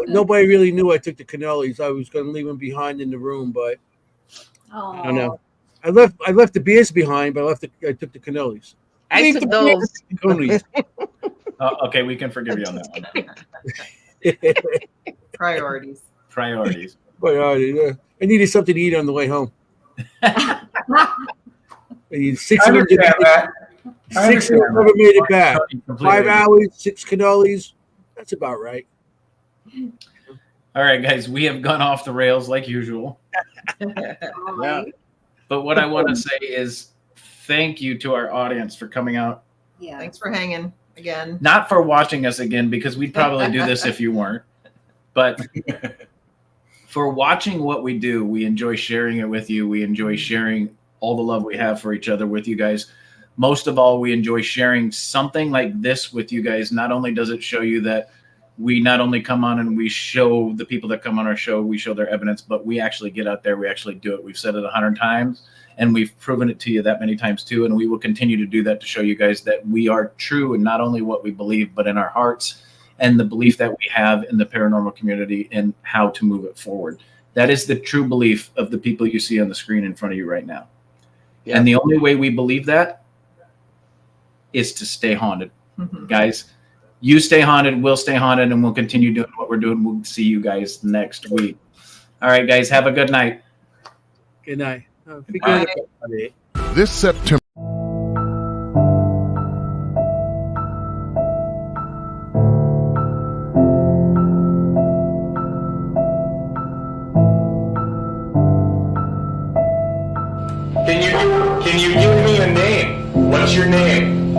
Nobody really knew I took the cannolis. I was going to leave them behind in the room, but Oh, I don't know. I left the beers behind, but I took the cannolis. I Leave took the those. cannolis. Okay, we can forgive you on that one. Priorities. Priorities. But, yeah. I needed something to eat on the way home. I needed six I of them. understand that. I Six of them understand never made it back. Completely 5 hours, 6 cannolis. That's about right. All right, guys, we have gone off the rails like usual. all right. But what I want to say is thank you to our audience for coming out. Yeah. Thanks for hanging again. Not for watching us again, because we'd probably do this if you weren't. But for watching what we do, we enjoy sharing it with you. We enjoy sharing all the love we have for each other with you guys. Most of all, we enjoy sharing something like this with you guys. Not only does it show you that we not only come on and we show the people that come on our show, we show their evidence, but we actually get out there, we actually do it. We've said it 100 times, and we've proven it to you that many times too. And we will continue to do that to show you guys that we are true in not only what we believe, but in our hearts and the belief that we have in the paranormal community and how to move it forward. That is the true belief of the people you see on the screen in front of you right now. Yeah. And the only way we believe that is to stay haunted. Guys, you stay haunted, we'll stay haunted, and we'll continue doing what we're doing. We'll see you guys next week. All right, guys, have a good night. Good night. Be Bye. good. This September. Can you give me a name? What's your name?